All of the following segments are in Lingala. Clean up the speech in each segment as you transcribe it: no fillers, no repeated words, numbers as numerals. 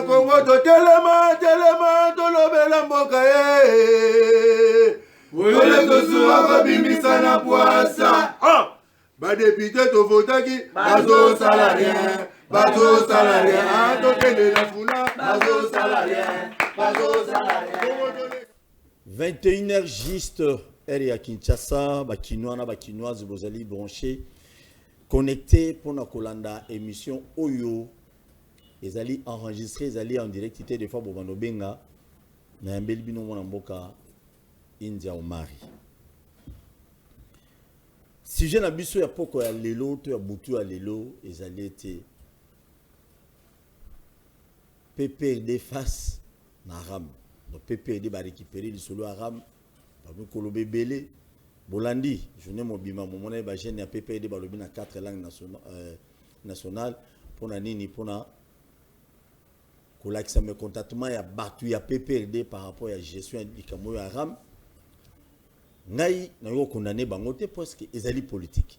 na Congo to telema to lobela mboka ole to suwa ko bimbisa na poasa ba député to votaki bazo salarié to tele la funa bazo salarié 21h juste heure ya Kinshasa, bakinois na bakinoises bozali branché connecté pour na kolanda émission Oyo ezali enregistré ezali en direct ité des fois bobano benga na yambeli bino mwana mboka India Omari. Sujet na biso ya poko ya lelo to ya butu ya lelo ezali été PPRD face na RAM. Donc PPRD va récupérer le solo Aram, parmi Kolobé Belé, Bolandi, je n'ai mobima, mon monnaie va gêner à PPRD va le 4 langues nationales pour na nini pour na kolakisa me contactement ya batu ya PPRD par rapport à gestion du Kamoyo Aram. Ngai na yo condamné bango te parce que ezali politique.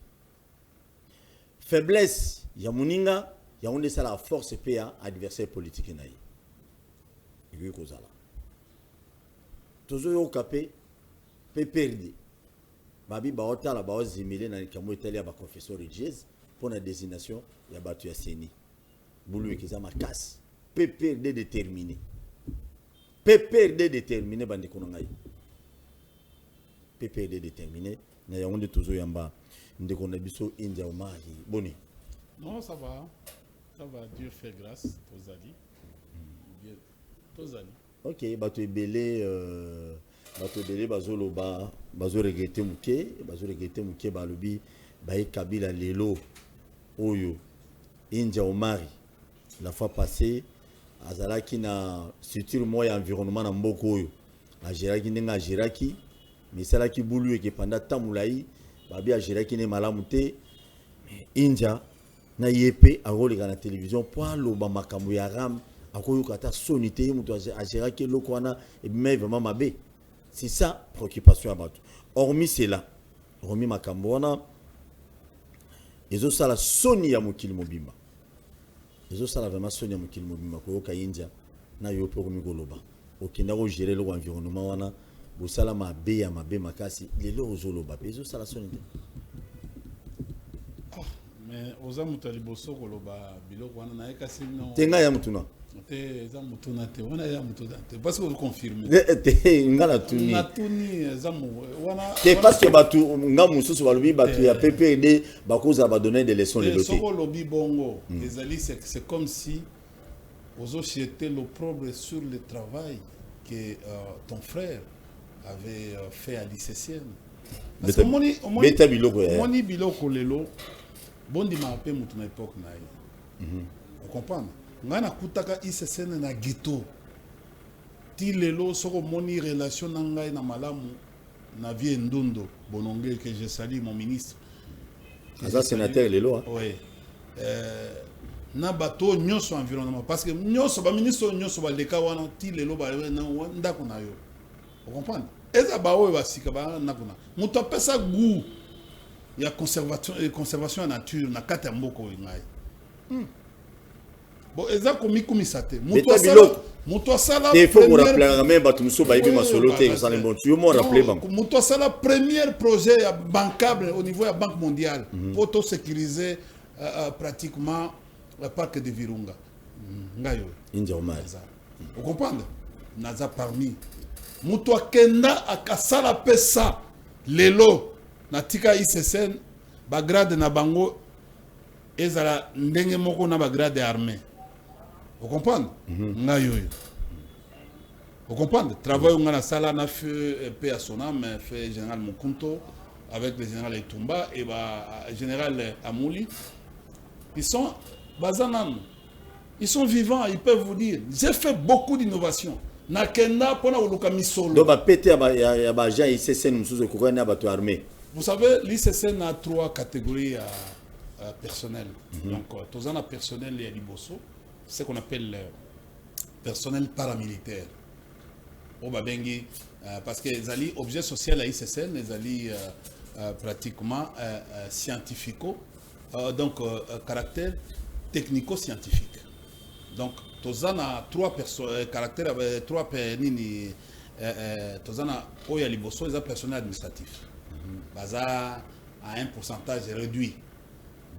Faiblesse ya muninga ya onde ça la force PA adversaire politique naï. Il y kozala. Tozo yo kapé PPRD. Babi ba otala ba ozimile na Kamoyo Italia ba confession religieuse pour la désignation ya batu ya Seni. Boulou ekiza makasi. PPRD déterminé. PPRD déterminé bandi kono ngai. PPRD déterminé na yonde tozo yamba ndeko na biso India Omari boni. Non, ça va, Dieu fait grâce tozali. Bien tozali. OK, bato ebele bazolo bazo regretter muke balobi bae Kabila lelo oyo India Omari la fois passée azalaki na structure moya environnement na mboko oyo ageraki ndenga ageraki misala ki bulu eke panda tamulai babi ageraki ne malamu te India na yepe agoleka na télévision po loba makambo ya ram akoyoka ta sonité muto ageraki loko wana et mais vraiment mabe. C'est ça préoccupation à bato. Hormis cela, hormis makambo wana ezo sala soni ya mokili mobimba. Ezo sala vraiment soni ya mokili mobimba koyoka India na yope komi koloba. Okenda ko gérer le environnement wana bosala mabe ya mabe makasi lelo ozoloba ezo sala soni te. Mais oza mutali boso koloba biloko wana na ekasi no. Tenga ya mutuna. Te za mutuna te wana ya mutuna te parce que vous confirmez. Te ngala tuni. Na tuni za mu wana. Te parce que batu nga mususu balobi batu ya PPRD bakoza ba donner des leçons lelo te. Soko lobi bongo ezali c'est comme si ozo jeter l'opprobre sur le travail que ton frère avait fait à l'ICCN. Parce que moni biloko lelo bondi ma pe mutu na époque na ye. Vous comprenez? Ngana kutaka ICCN na ghetto. Ti lelo soko moni relation na ngai na malamu na vie ndondo bononge que je salue mon ministre. Aza sénateur lelo hein. Oui. Na bato nyonso environnement parce que nyonso ba ministre nyonso ba leka wana ti lelo ba na ndako na yo. Vous comprenez? Eza ba oyo basika ba na kuna. Muto apesa goût ya conservation ya nature na kati ya mboko ngai. Bon, eza komi kumisate. Muto asala il faut me rappeler même batu muso ba ibi masolo te ça les bon tu me rappeler banco. Muto asala premier projet bancable au niveau de la Banque mondiale pour tout sécuriser pratiquement le parc de Virunga. Ngayo. India Omari. Vous comprenez? Naza parmi muto akenda akasala pesa lelo natika ICCN ba grade na bango ezala ndenge moko na ba grade armée. Vous comprenez? Vous comprenez? Travail on a la salle na fait paix à son âme, fait général Mokunto avec le général Etumba et général Amouli. Ils sont bazanan. Ils sont vivants, ils peuvent vous dire. J'ai fait beaucoup d'innovations. Nakenda pona uluka misolo. Donc ba pété ya ba gens ICCN musuzo ko na bato armée. Vous savez, l'ICCN a 3 catégories personnelles. Donc tozana personnel et liboso. Ce qu'on appelle personnel paramilitaire. Parce que les alliés objets sociaux à ICCN, les alliés pratiquement scientifico, donc caractère technico-scientifique. Donc tozana trois caractères, trois nini, tozana oya liboso, les personnel administratif. Baza à un pourcentage réduit.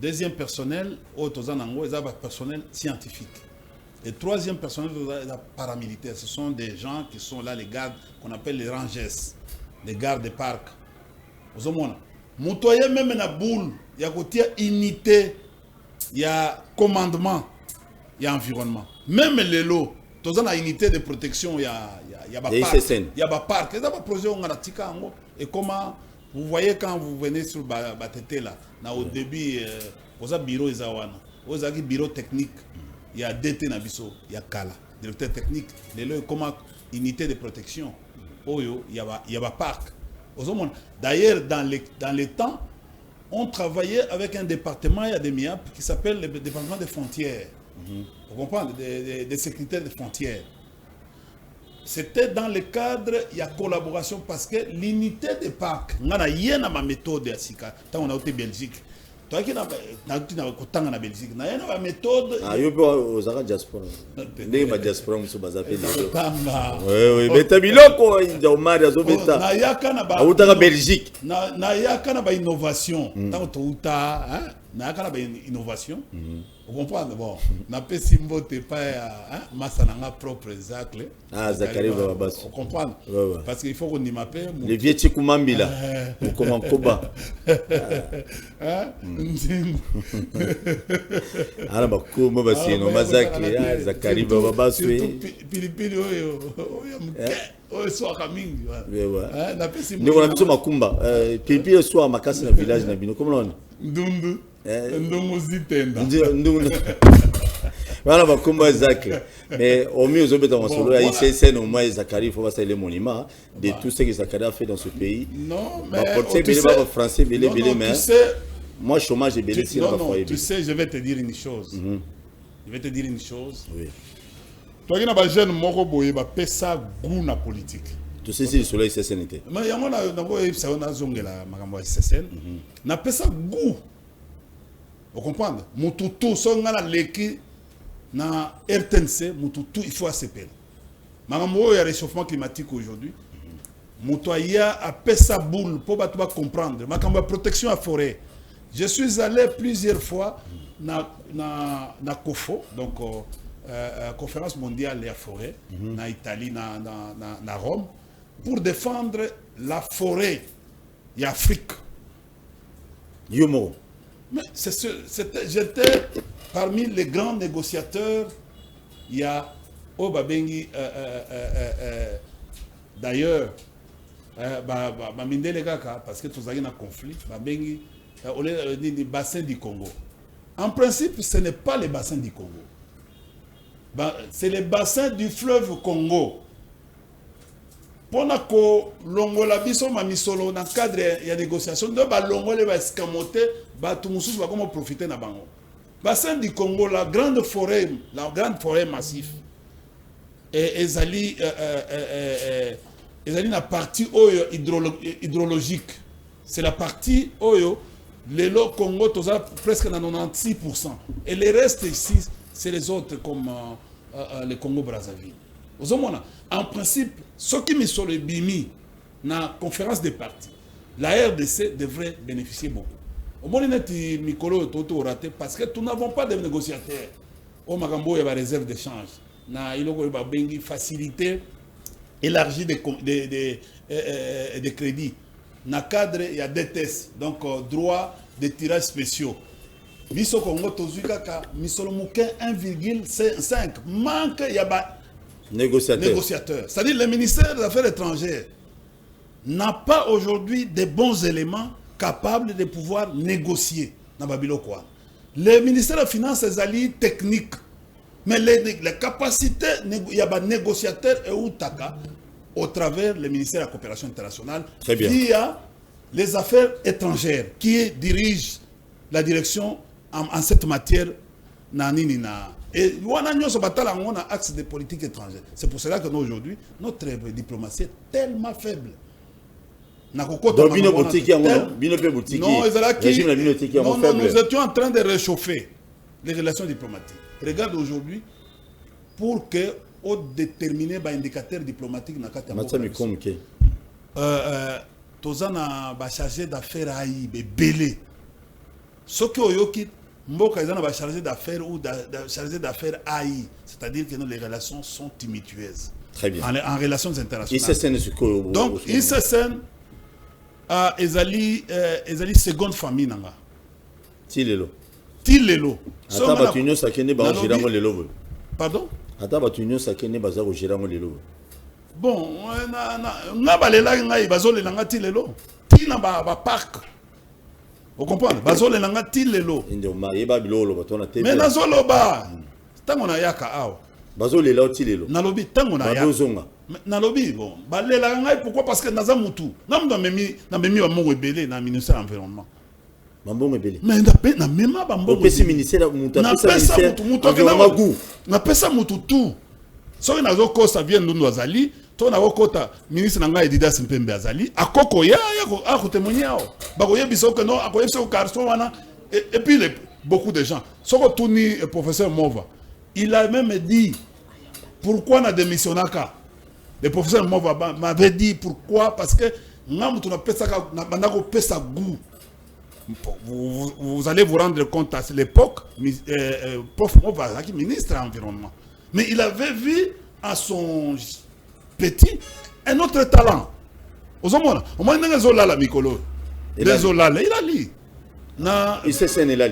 Deuxième personnel, tozana ngo, les personnel scientifique. Et troisième personnel, les paramilitaires. Ce sont des gens qui sont là, les gardes qu'on appelle les rangers, les gardes des parcs. Vous avez Moutoye même na boule, il y a côté unité, il y a commandement, il y a environnement. Même les lots, tous en unité de protection, il y a parc, il y a projet et comment vous voyez quand vous venez sur Batete là, au début, vous avez bureau Izawana, vous avez bureau technique, il y a DT Nabiso, il y a Kala, directeur technique, les lots comment unité de protection, il y a parc. D'ailleurs, dans les temps, on travaillait avec un département, il y a des MIAP, qui s'appelle le département des frontières. Vous comprenez, des sécuritaires des frontières. C'était dans le cadre, il y a collaboration parce que l'unité des parcs, il y a une méthode à Sika, on a été Belgique. Toi qui n'as en Belgique, il y a une méthode. Ah, il y a une diaspora. Il y a une diaspora, oui, mais tu as mis là quoi, il y a un mari à Zobeta. Il y a Belgique. Il y a une innovation. Il y a une innovation. Vous comprenez? Bon, on a fait Simbo Tepa Massananga propre Zacle. Ah, Zakari Babas. Vous comprenez? Parce qu'il faut qu'on y m'appelle. Les vieux Tchikoumambila. Ou comment Koba. Ah, bah, comment va c'est non, Zacle, Zakari Babas. Pilipili, oh, soir Kaming. Nous on a mis Makumba. Pilipili soir Makasi dans le village Nabino. Comment on? Ndundu. Voilà, bah, comment Zach. Mais au mieux, aux autres, on ICSN, au moins, Zachary, il faut passer les monuments de tout ce que Zachary a fait dans ce pays. Non, mais. Français, mais. Moi, chômage est belé. Non, tu sais, je vais te dire une chose. Je vais te dire une chose. Oui. Toi, qui n'as jeune moko boye, bah, paie ça goût na politique. Tu sais, si le ICSN était. Mais il y a un zongela, ma ICSN. Na paie ça goût. Vous comprenez? Mututu, son gana leki na RTNC, Mututu, il faut ACPL. Magambo, il y a réchauffement climatique aujourd'hui. Mutuaya a fait sa boule pour comprendre. Magambo, protection à forêt. Je suis allé plusieurs fois na COFO, donc conférence mondiale de la forêt, na Italie, na Rome, pour défendre la forêt en Afrique. Yomo. Mais j'étais parmi les grands négociateurs. Il y a Obabengi, d'ailleurs, parce que tous avez un conflit, Babengi, le bassin du Congo. En principe, ce n'est pas le bassin du Congo. C'est le bassin du fleuve Congo. Pendant que l'ongola biso mamisolo dans le cadre de la négociation, de l'ongola va escamoter, tout le monde va comment profiter na bango. Bassin du Congo, la grande forêt massive, et ezali la partie hydrologique. C'est la partie oyo le Congo toza presque na 96%. Et le reste ici, c'est les autres comme le Congo Brazzaville. En principe, ce qui me sont les bimi dans la conférence des partis, la RDC devrait bénéficier beaucoup. Au moins, Mikolo est raté parce que nous n'avons pas de négociateurs. Au Magambo, il y a des réserves d'échange. Il y a une facilité élargie des crédits. Dans le cadre, il y a des tests, donc droit de tirage spéciaux. Miso Congo, Tozukaka, Misolomuke 1,5. Manque, il y a négociateurs. C'est-à-dire le ministère des Affaires étrangères n'a pas aujourd'hui de bons éléments capables de pouvoir négocier dans Babilokwa. Le ministère des Finances est allié technique. Mais les capacités, il y a des négociateurs et Outaka au travers le ministère de la Coopération internationale. Très bien. Il y a les affaires étrangères qui dirigent la direction en cette matière. Et on a un axe de politique étrangère. C'est pour cela que nous, aujourd'hui, notre diplomatie est tellement faible. Non, nous étions en train de réchauffer les relations diplomatiques. Regarde aujourd'hui, pour que on déterminer les indicateurs diplomatiques dans le cas. Tozana ba chargé d'affaires aïe belé. Ce que oyoki mboka ezana ba chargé d'affaires ou chargé d'affaires aïe, c'est-à-dire que les relations sont tumultueuses. Très bien. En relations internationales. Donc ICSN ezali seconde famille nanga. Tilelo. Ata ba tunyo sakene ba girango lelo. Pardon? Ata ba tunyo sakene ba za girango lelo. Bon, nga balela ngai bazole nanga tilelo. Tina ba parc. Vous comprenez? Bazole nanga tilelo. Inde ma yeba bilolo batona tebe. Mais nazolo ba. Tango na yaka awa. Bazole la tilelo. Nalobi tango na yaka. Bazonga. Nalobi bon, balela ngai pourquoi? Parce que naza mutu. Namdo memi ba mongo ebele na ministère de l'environnement. Bambongo ebele. Mais na mema bambongo. Opesi ministère mutu apesa mutu environnement. Na pesa mutu tout. Soki nazo kosa vient ndundo azali, to na kokota ministre nanga Edidas Mpembe azali, akoko ya ko témoigner ao. Bako yebiso que non, akoyebisa ko karso wana et puis beaucoup de gens. Soko tuni professeur Mova, il a même dit pourquoi na démissionnaka. Le professeur Mova m'avait dit pourquoi, parce que ngamu tuna pesa na bandako pesa goût. Vous allez vous rendre compte à l'époque, prof Mova qui ministre de l'environnement. Mais il avait vu à son petit un autre talent. Au moins, il a Zola Mikolo. Il a li. Il s'est scène là.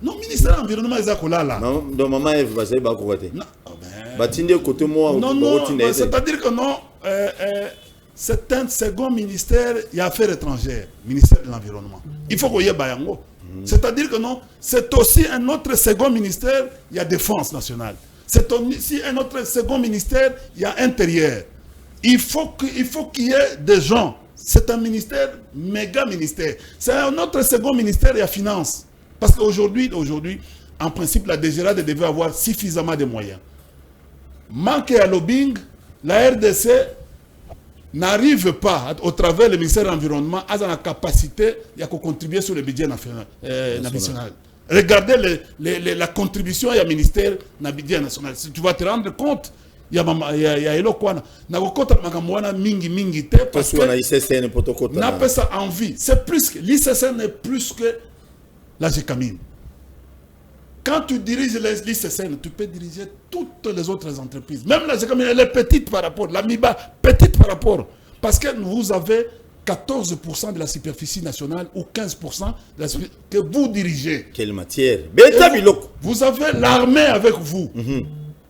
Non, ministre de l'environnement, il a Kolala. Non, donc maman Eve va se battre. Côté moi. Non, c'est-à-dire que non, c'est un second ministère, il y a affaires étrangères, ministère de l'environnement. Il faut qu'il y ait Bayango. C'est-à-dire que non, c'est aussi un autre second ministère, il y a défense nationale. C'est aussi un autre second ministère, il y a intérieur. Il faut qu'il y ait des gens. C'est un ministère, méga ministère. C'est un autre second ministère, il y a finance. Parce qu'aujourd'hui, en principe, la DGRAD devait avoir suffisamment de moyens. Manque à lobbying, la RDC n'arrive pas, au travers du ministère de l'Environnement, à la capacité de contribuer sur le budget national. Regardez la contribution du ministère dans le budget national. Si tu vas te rendre compte, il y a Elokwana. Parce que n'a pas ça envie. C'est plus que l'ICSN n'est plus que la GECAMIN. Quand tu diriges l'ICSN, tu peux diriger toutes les autres entreprises. Même la GECAMIN, elle est petite par rapport. L'AMIBA, petite par rapport. Parce que vous avez 14% de la superficie nationale ou 15% de la superficie que vous dirigez. Quelle matière? Vous avez l'armée avec vous.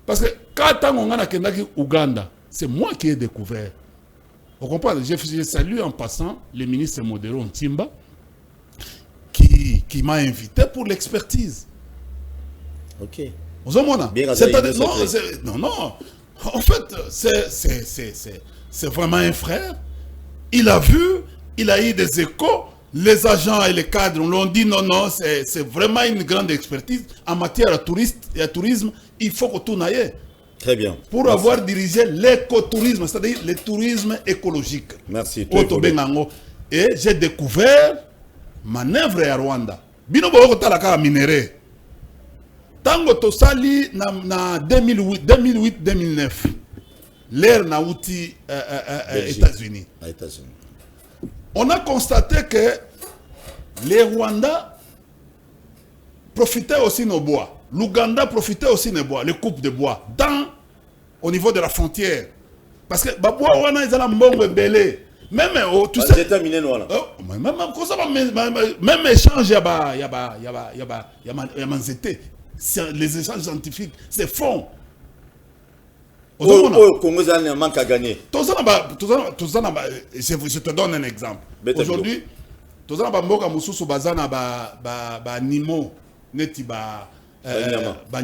Parce que quand on a Ouganda, c'est moi qui ai découvert. Vous comprenez? Je salue en passant le ministre Modero Ntimba qui m'a invité pour l'expertise. Ok. Non. En fait, c'est vraiment un frère. Il a vu, il a eu des échos. Les agents et les cadres l'ont dit non, c'est vraiment une grande expertise. En matière de tourisme, il faut que tout aille. Très bien. Pour avoir dirigé l'écotourisme, c'est-à-dire le tourisme écologique. Merci. Et j'ai découvert manœuvre à Rwanda. Bino bo talaka minéré. Tango tosali na 2008-2009. L'ère na outi États-Unis. On a constaté que les Rwandais profitaient aussi de nos bois. L'Ouganda profitait aussi des bois, les coupes de bois, au niveau de la frontière. Parce que les bois, ils ont un bon belé. Même, tu sais, même échange, il y a les échanges scientifiques, c'est fond. Au Congo, il y a un manque à gagner. Je te donne un exemple. Aujourd'hui, tous les gens qui bazana ba nimo neti ba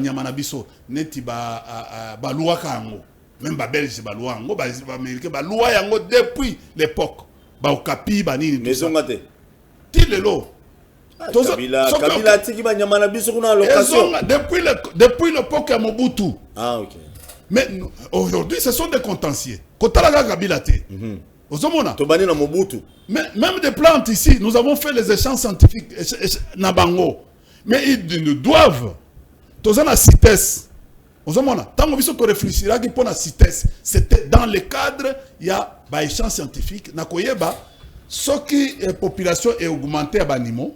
nyama na biso neti ba loi kango même ba belge ba loi ngo ba américain ba loi yango depuis l'époque ba okapi ba nini maison ngate ti lelo Kabila tiki ba nyama na biso kuna location depuis l'époque ya Mobutu. Ah OK. Mais aujourd'hui ce sont des contentieux kotala Kabila te. Mais même des plantes ici, nous avons fait les échanges scientifiques Nabango. Mais ils nous doivent. Tous la CITES. Tant que vous réfléchirez pour la CITES, c'était dans le cadre, il y a des échanges scientifiques. Ce qui est population est augmentée à Banimo.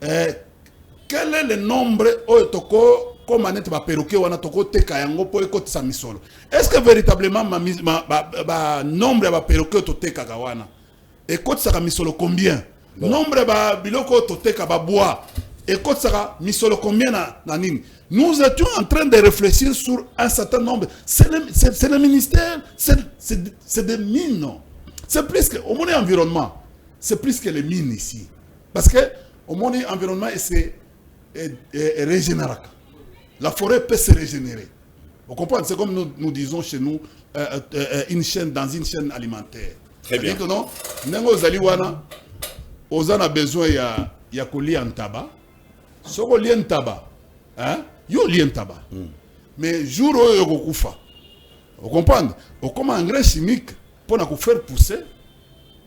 Quel est le nombre est-ce que véritablement le nombre de perroquets et combien? Nombre de biloko toteka bois et combien? Nous étions en train de réfléchir sur un certain nombre. C'est le ministère, c'est des mines. C'est plus que au monde environnement, c'est plus que les mines ici. Parce que au monde environnement, c'est régénérable. La forêt peut se régénérer. Vous comprenez? C'est comme nous disons chez nous, une chaîne dans une chaîne alimentaire. Très bien. Non, on a besoin de coller en tabac. Si on lit en tabac, il y a un tabac. Mais jour où il y a un kufa, vous comprenez? On comme engrais chimique pour nous faire pousser.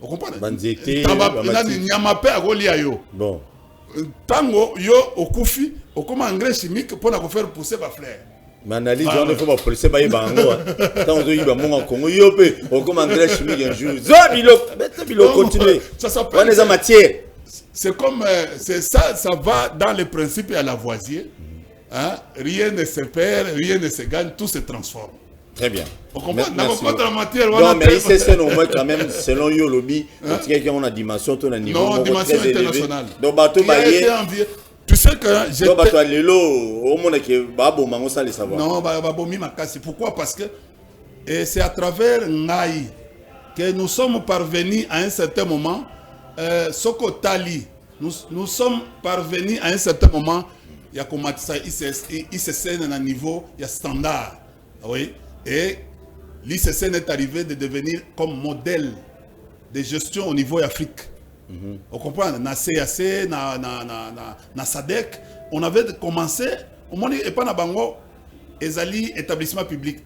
Vous comprenez? Bon. Tango yo okufi okoma engrais chimique pour nous faire pousser ma fleur. Mais analyse on ne faut pas pousser ba bango. Tant on y va mon Congo yo pe okoma engrais chimique un jour. Zabilo continue. Ça s'appelle les matières. C'est comme ça va dans le principe à Lavoisier. Hein? Rien ne se perd, rien ne se gagne, tout se transforme. Très bien. On comprend la matière. Non, mais ici, c'est normal quand même, selon yo lobby, on a une dimension, on a un niveau. Non, dimension internationale. Donc, bateau baillé. Tu sais que j'ai. Donc, bateau lelo, au monde qui est babo, mango, ça les savoir. Non, babo mi makasi. Pourquoi? Parce que c'est à travers Ngaï que nous sommes parvenus à un certain moment, Soko Tali, nous sommes parvenus à un certain moment, il y a comme ça, il se scène à un niveau, il y a standard. Oui. Et l'ICCN est arrivé de devenir comme modèle de gestion au niveau Afrique. On comprend, dans CAC, dans SADC, on avait commencé, au moins, et pas dans Bango, Ezali établissement public,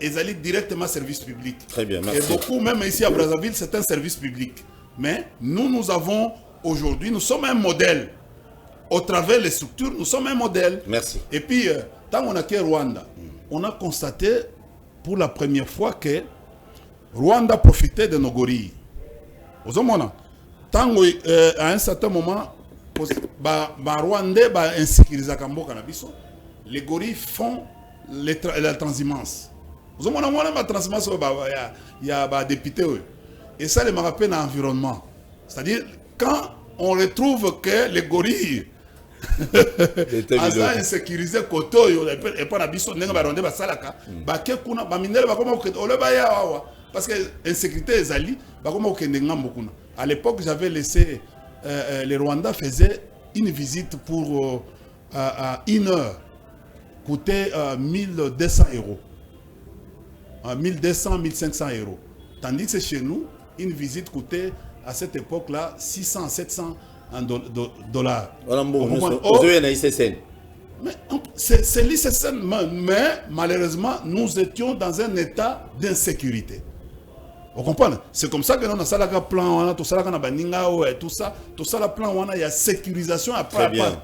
Ezali directement service public. Très bien, merci. Et beaucoup, même ici à Brazzaville, c'est un service public. Mais nous avons aujourd'hui, nous sommes un modèle. Au travers des structures, nous sommes un modèle. Merci. Et puis, tant qu'on a quitté Rwanda, on a constaté pour la première fois que Rwanda profitait de nos gorilles. Vous voyez, tant à un certain moment, Rwanda insécurisé les gorilles font la transhumance. Vous voyez, la transhumance, il y a des députés. Et ça, les rappelle l'environnement. C'est-à-dire, quand on retrouve que les gorilles asa insécurisé koto et pas biso nenga ba ronde ba salaka ba ke kuna ba minere ba koma ko ole ba ya wa parce que insécurité ezali ba koma ko ndengambo kuna. À l'époque, j'avais laissé les Rwandais faisaient une visite pour une heure, coûtait 1200 euros, 1200 1500 euros, tandis que chez nous une visite coûtait à cette époque-là 600 700 $. C'est l'ICCN, mais malheureusement, nous étions dans un état d'insécurité. Vous comprenez? C'est comme ça que nous avons un plan, tout ça, tout ça, le plan, il y a sécurisation après. Très bien.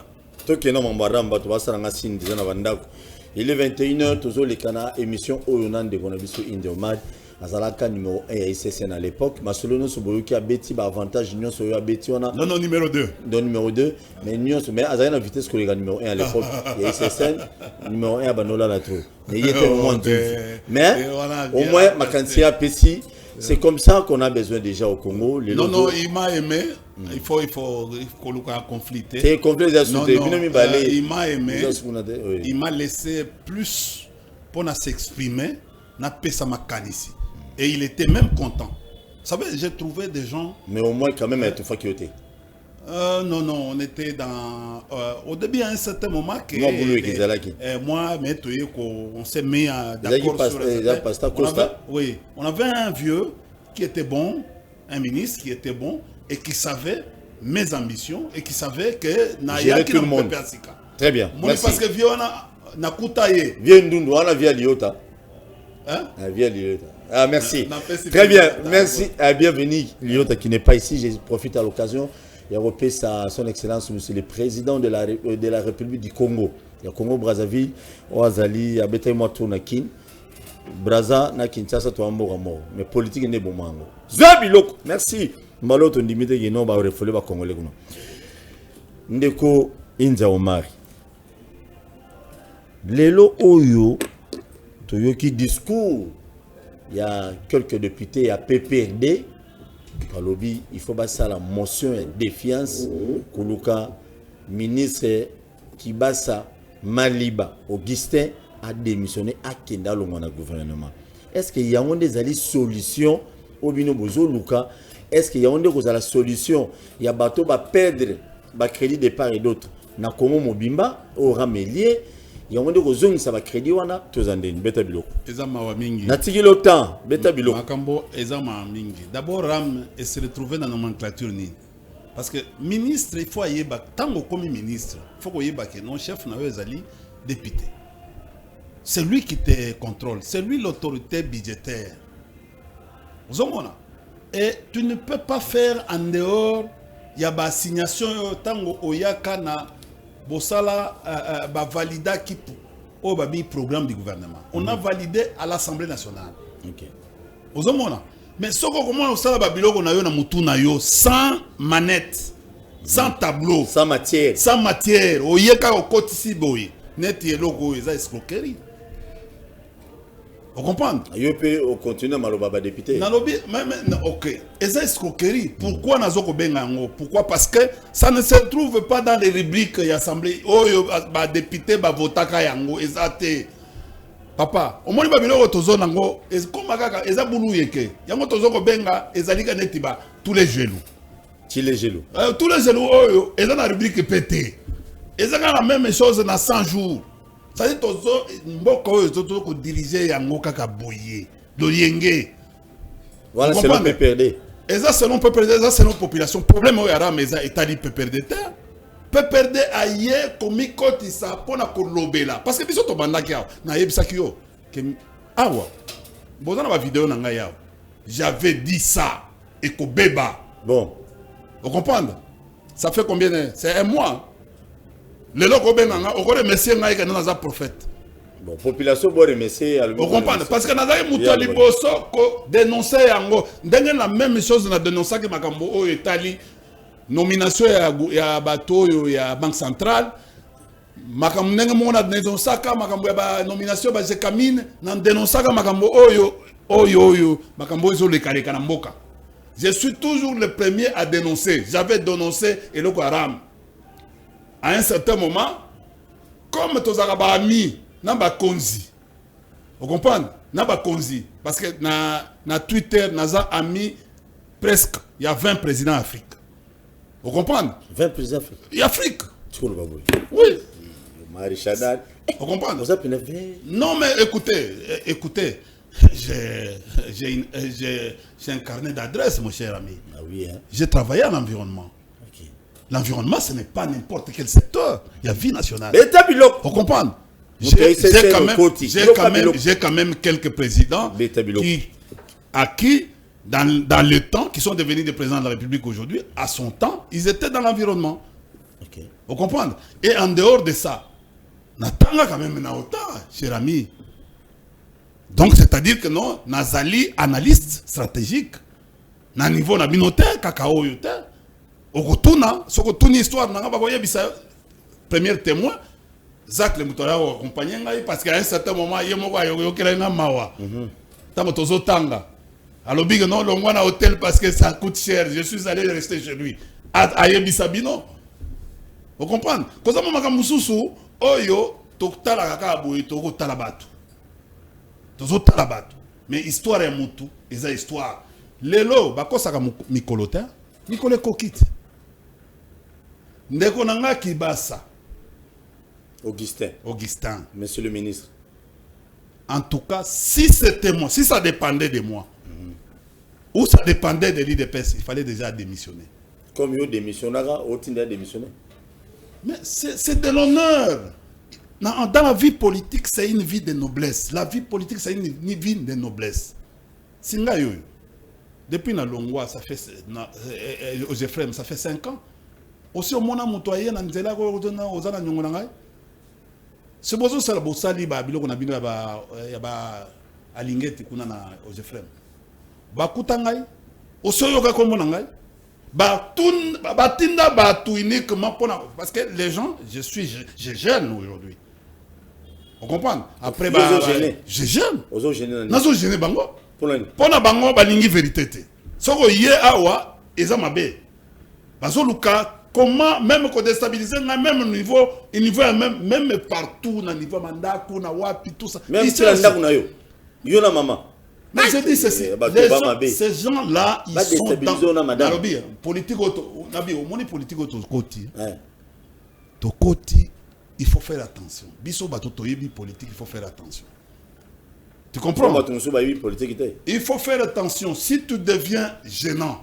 Il est 21h, toujours les canards, émission Oyonan de Gonabiso Indiomad. Azalaka numéro 1 à ICCN à l'époque. Mais selon nous, qui a bêti, avantage, nous sommes bêti. Non, numéro 2. Non, numéro 2. Mais nous sommes à vitesse que les numéro 1 à l'époque. Il y a ICCN, numéro 1 à Banola la trou. Mais il était au moins 12. Mais au moins, Makansia Pessi, c'est comme ça qu'on a besoin déjà au Congo. Non, il m'a aimé. Il faut qu'on le conflite. C'est conflit des non, il m'a aimé. Il m'a laissé plus pour s'exprimer. N'a pas sa macanisi. Et il était même content. Vous savez, j'ai trouvé des gens. Mais au moins, quand même, il y a tout fait qui était. Non, on était dans. Au début, à un certain moment, moi, on s'est mis d'accord sur oui, on avait un vieux qui était bon, un ministre qui était bon et qui savait mes ambitions et qui savait que gérer tout le monde. Très bien. Moi, parce que vieux, on a coutaillé. Vieux Ndundu, on a vu à Liota. Hein? Ah, merci. Très bien, merci. Bienvenue, Liota qui n'est pas ici. Je profite à l'occasion. Il y a son excellence, monsieur le président de la République du Congo. Il y a Congo Brazzaville, Oazali, il y a Betaïma Tournakin. Braza na Kinshasa to ambo mort. Mais politique n'est bon mango. Zabiloko. Merci. Malo to ndimite ki no ba refole ba congolais kuno. Ndeko Inja Omari. Lelo oyo to yoki discours. Il y a quelques députés à PPRD. Palobi, il faut basa la motion de défiance. Kuluka ministre Kibasa Maliba Augustin a démissionné à Kenda le gouvernement. Est-ce qu'il y a des solutions au bino bozo Luka? Est-ce qu'il y a des solutions? Il y a bateau va perdre le crédit de part et d'autre. Na Congo Mobimba au Ramélier, il y a des zones ça va crédit wana tozandeni beta biloko. Ezama wa mingi. Na tiki le temps beta biloko. Makambo ezama mingi. D'abord Ram et se retrouver dans la nomenclature ni. Parce que ministre il faut yeba tango comme ministre, il faut yeba que non chef na ezali député. C'est lui qui te contrôle, c'est lui l'autorité budgétaire. Vous avez. Et tu ne peux pas faire en dehors, il y a une assignation tango oyaka na bosala ba valida qui au programme du gouvernement. On a validé à l'Assemblée nationale. OK. Vous avez. Mais ce qu'on commence à faire, biloko na yo na mutu na yo sans manette, sans tableau, Sans matière. sans matière, oyeka okotisi boy. Net yeloko eza escroquerie. Vous comprenez? Yo peut continuer maloba député. Nalobi, ok. Et ça escroquerie. Pourquoi nazoko bengango? Pourquoi? Parce que ça ne se trouve pas dans les rubriques de l'Assemblée. Oh, ba député ba votaka yango ezate. Papa, au moins babilo tozo nango, comme kaka eza bulu yeke. Yango tozoko benga ezalika netiba tous les genoux. Tous les genoux. Tous les genoux oh, eza na rubrique pété. Ezaka la même chose dans 100 jours. Ça dit tozo mboko oyo tozo ko diriger yango kaka boye lolienge. Voilà, c'est le PPRD. Et ça selon PPRD, ça selon population. Problème au yara mais ça étali PPRD terre. PPRD aye komi koti sa pona ko lobela parce que biso to bandaki awa na yebisaki yo ke awa bozana ba vidéo na ngai awa. J'avais dit ça et ko beba. Bon. Vous comprenez? Ça fait combien de... C'est un mois. Le loco benanga, on remercie ngai que nous avons prophète. Bon, population bo remercier. Vous comprenez? Parce que nous avons mutali boso ko dénoncer yango. Ndenge la même chose na dénoncer que makambo o etali nomination ya bato yo ya Banque centrale. Makambo ndenge mona dénoncer ka makambo ya ba nomination ba Jekamine na dénoncer ka makambo oyo makambo ezo le kaleka na mboka. Je suis toujours le premier à dénoncer. J'avais dénoncé Eloko Haram. À un certain moment, comme Tozaraba ami, Namba Konzi. Vous comprenez? Namba Konzi. Parce que na Twitter, Naza ami presque, il y a 20 présidents d'Afrique. Vous comprenez? 20 présidents d'Afrique. Il y a Afrique. Tu connais pas vous? Oui. Marie Chadal. Vous comprenez? Vous avez Non, mais écoutez. J'ai un carnet d'adresses, mon cher ami. Ah oui, hein? J'ai travaillé en environnement. OK. L'environnement, ce n'est pas n'importe quel secteur. Il y a vie nationale. L'état pilote. Vous comprenez? J'ai quand même quelques présidents à qui, dans le temps, qui sont devenus des présidents de la République aujourd'hui, à son temps, ils étaient dans l'environnement. OK. Vous comprenez? Et en dehors de ça, Natanga quand même autant, cher ami. Donc, c'est-à-dire que non, Nazali, analyste stratégique, na niveau na binote, kakao yote, okotuna, sokotuni histoire, nanga bagoye bisa, premier témoin, Zach le Moutola a accompagné parce qu'à un certain moment, il y a un mawa. Tamo tozo tanga. Alors, big non, l'on a hôtel parce que ça coûte cher. Je suis allé rester chez lui. Aye bisabino. Vous comprenez? Quand on m'a dit, oyo, tokta la kaka boye, toko talabatu. Tozo talabatu. Mais histoire est mutu, et ça histoire. Lelo, bako saka mikolota, mikole kokite. Ndeko nanga kibasa. Augustin. Monsieur le ministre. En tout cas, si c'était moi, si ça dépendait de moi, ou ça dépendait de l'IDPS, il fallait déjà démissionner. Comme il démissionnera, Otinda démissionner. Mais c'est de l'honneur. Dans la vie politique, c'est une vie de noblesse. La vie politique, c'est une vie de noblesse. Singa yo. Depuis na Longwa, ça fait aux Ephraim, ça fait 5 ans. aussi au mona mutoye na nzela ko ozana nyongo na ngai c'est besoin ça la bosali ba biloko na bino ya ba alingeti kuna na Ojefrem ba kutangai osoyoka kombo na ngai ba tinda ba tout uniquement parce que les gens je gêne aujourd'hui. On comprend après je gêne ozo gêner nazo gêner bango pona bango balingi vérité te soko ye awa eza mabe bazo luka comment même ko déstabiliser na même niveau même partout na niveau mandako na wapi tout ça même si la ndako na yo na maman mais je dis ceci ces gens là ils sont dans la politique nabi au monde politique auto côté to côté il faut faire attention biso bato toyebi politique il faut faire attention. Tu comprends? Il faut faire attention. Si tu deviens gênant,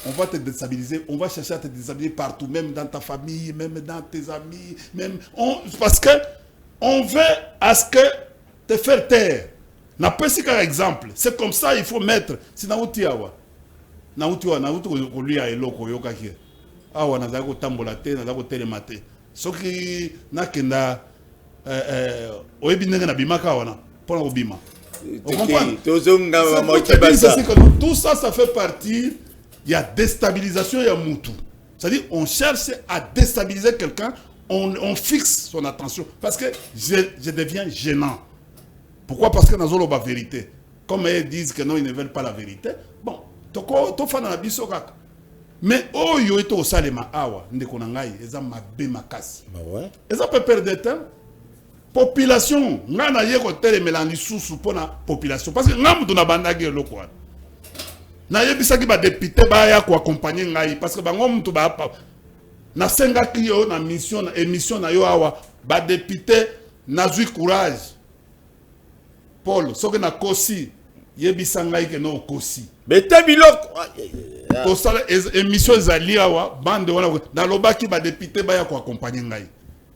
on va te déstabiliser. On va chercher à te déstabiliser partout, même dans ta famille, même dans tes amis. Parce que on veut à ce que te faire taire. N'a pas si qu'un exemple. C'est comme ça il faut mettre. Si nauti awa, nauti lui a eloko yoka ki. Awa na zako tambola te, na zako telemate. Soki na kenda oyebi ndenge na bimaka wana pona obima. Tout ça, ça fait partie. Il y a déstabilisation, il y a moutou. C'est-à-dire, on cherche à déstabiliser quelqu'un, on fixe son attention. Parce que je deviens gênant. Pourquoi? Parce que nous avons la vérité. Comme ils disent que non, ils ne veulent pas la vérité. Bon, tu fais la biso kaka. Mais oh, yo eto salema awa, ndeko nangai, eza mabe makasi. Eza peut perdre de temps. Population, ngana yeko tele melandi susu pona population parce que ngamu tuna bandagi eloko wana. Na yebisaki ba député ba ya ko accompagner ngai parce que bango mtu ba na senga kiyo na mission na émission na yo awa ba député nazui courage. Paul soki na kosi yebisa ngai ke no kosi. Beta biloko. To sala émission ezali awa bande wana na lobaki ba député ba ya ko accompagner ngai.